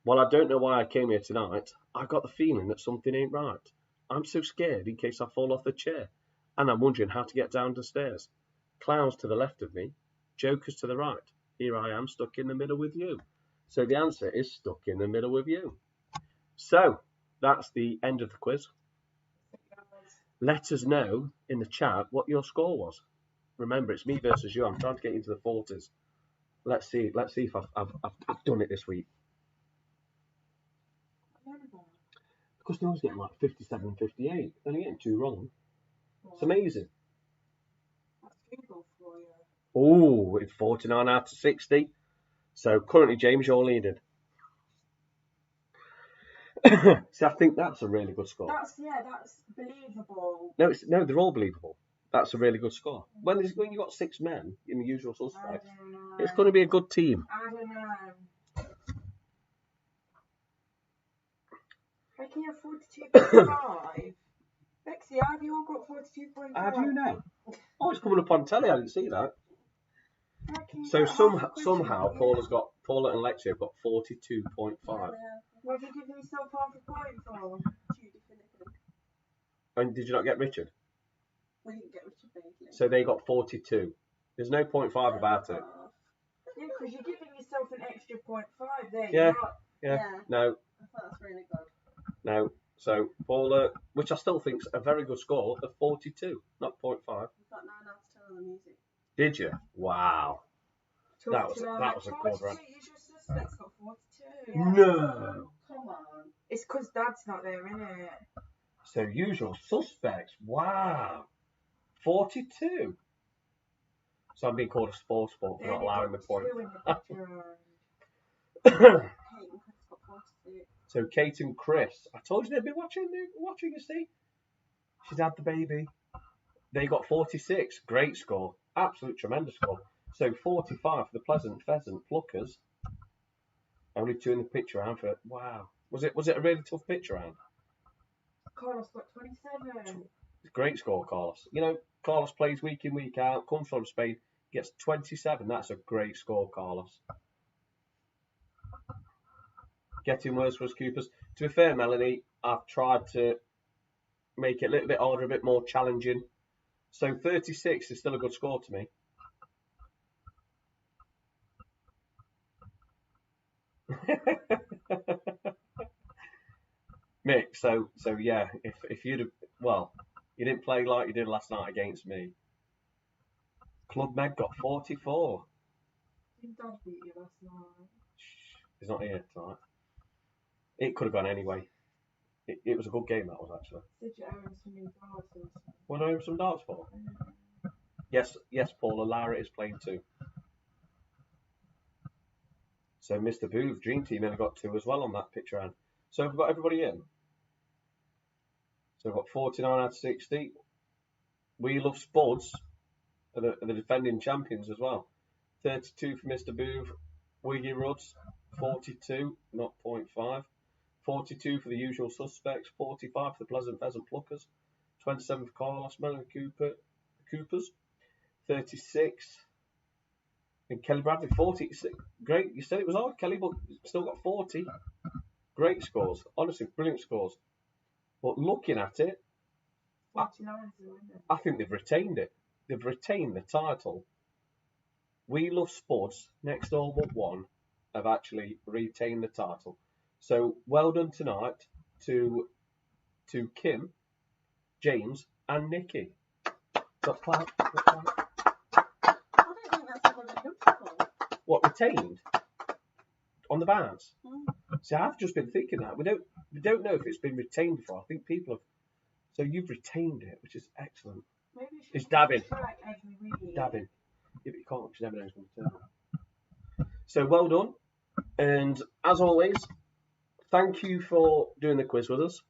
while I don't know why I came here tonight, I got the feeling that something ain't right. I'm so scared in case I fall off the chair, and I'm wondering how to get down the stairs. Clowns to the left of me, jokers to the right. Here I am stuck in the middle with you. So the answer is stuck in the middle with you. So that's the end of the quiz. Let us know in the chat what your score was. Remember, it's me versus you. I'm trying to get into the 40s. Let's see if I've done it this week. Because no one's getting like 57, 58. They're getting 2 wrong. It's amazing. That's Google for you. Oh, it's 49 out of 60. So currently, James, you're leading. See, I think that's a really good score. That's believable. No, they're all believable. That's a really good score. When you got 6 men in the usual I suspects, don't know. it's going to be a good team. I don't know. Making a 42.5. Lexi, have you all got 42.5? How do you know? Oh, it's coming up on telly. I didn't see that. Reckon you So got half a question, somehow yeah. Paula and Lexi have got 42.5. What have you given yourself half a point for? Judy Finnegan. And did you not get Richard? We didn't get Richard Bagley. So they got 42. There's no 0.5 about it. Yeah, because you're giving yourself an extra 0.5 there. Yeah. You're not- Yeah. Yeah. No. I thought that's really good. No. So Paula, which I still think's a very good score of 42, not 0.5. I got 9 out of 10 on the music. Did you? Wow. That was a good 42, run. Usual Suspects got 42. Yeah. No. Come on. It's because Dad's not there, innit? So Usual Suspects. Wow. 42. So I'm being called a sports ball for They not only allowing the got point. 2 in the picture round. Kate and Chris got 46. So Kate and Chris, I told you they'd be watching, you see. She's had the baby. They got 46. Great score. Absolute tremendous score. So 45 for the Pleasant Pheasant Pluckers. Only 2 in the picture round for wow. Was it a really tough picture round? Carlos got 27. Great score, Carlos. You know, Carlos plays week in, week out, comes from Spain, gets 27. That's a great score, Carlos. Getting worse for us, Coopers. To be fair, Melanie, I've tried to make it a little bit harder, a bit more challenging. So 36 is still a good score to me. Mick, so yeah, if you'd have, well, you didn't play like you did last night against me. Club Meg got 44. Did Dad beat you last night? He's not here tonight. It could have gone anyway. It was a good game, that was actually. Did you own some new darts or something? Want to own some darts for? Yes, Paula. Lara is playing too. So Mr. Booth, Dream Team, only got 2 as well on that picture round. So we've got everybody in. So we've got 49 out of 60. We Love Spuds are the defending champions as well. 32 for Mr. Booth. Wiggy Ruds, 42, not 0.5. 42 for the Usual Suspects. 45 for the Pleasant Pheasant Pluckers. 27 for Carlos Mellon Coopers. 36. And Kelly Bradley, 46. Great. You said it was hard, Kelly, but still got 40. Great scores. Honestly, brilliant scores. But looking at it, 49 is the winner. I think they've retained it. They've retained the title. We Love Spuds, next door but one, have actually retained the title. So well done tonight to Kim, James, and Nikki. Got clap. I don't think that's ever been done before. What, retained? On the bounce? Mm. See, I've just been thinking that. We don't know if it's been retained before. I think people have. So you've retained it, which is excellent. Maybe you should It's dabbing. keep track every week. Dabbing. Yeah, but you can't, because you never know who's going to turn up. So well done. And as always, thank you for doing the quiz with us.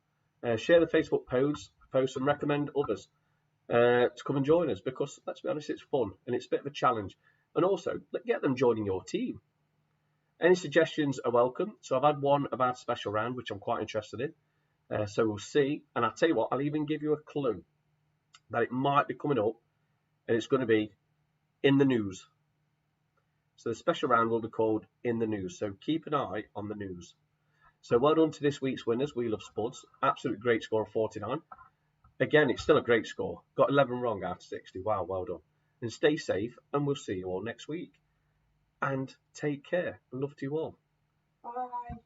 Share the Facebook post and recommend others to come and join us, because let's be honest, it's fun and it's a bit of a challenge. And also, get them joining your team. Any suggestions are welcome. So I've had one about a special round, which I'm quite interested in. So we'll see. And I'll tell you what, I'll even give you a clue that it might be coming up, and it's going to be in the news. So the special round will be called In the News. So keep an eye on the news. So well done to this week's winners. We Love Spuds. Absolute great score of 49. Again, it's still a great score. Got 11 wrong out of 60. Wow, well done. And stay safe, and we'll see you all next week. And take care. Love to you all. Bye.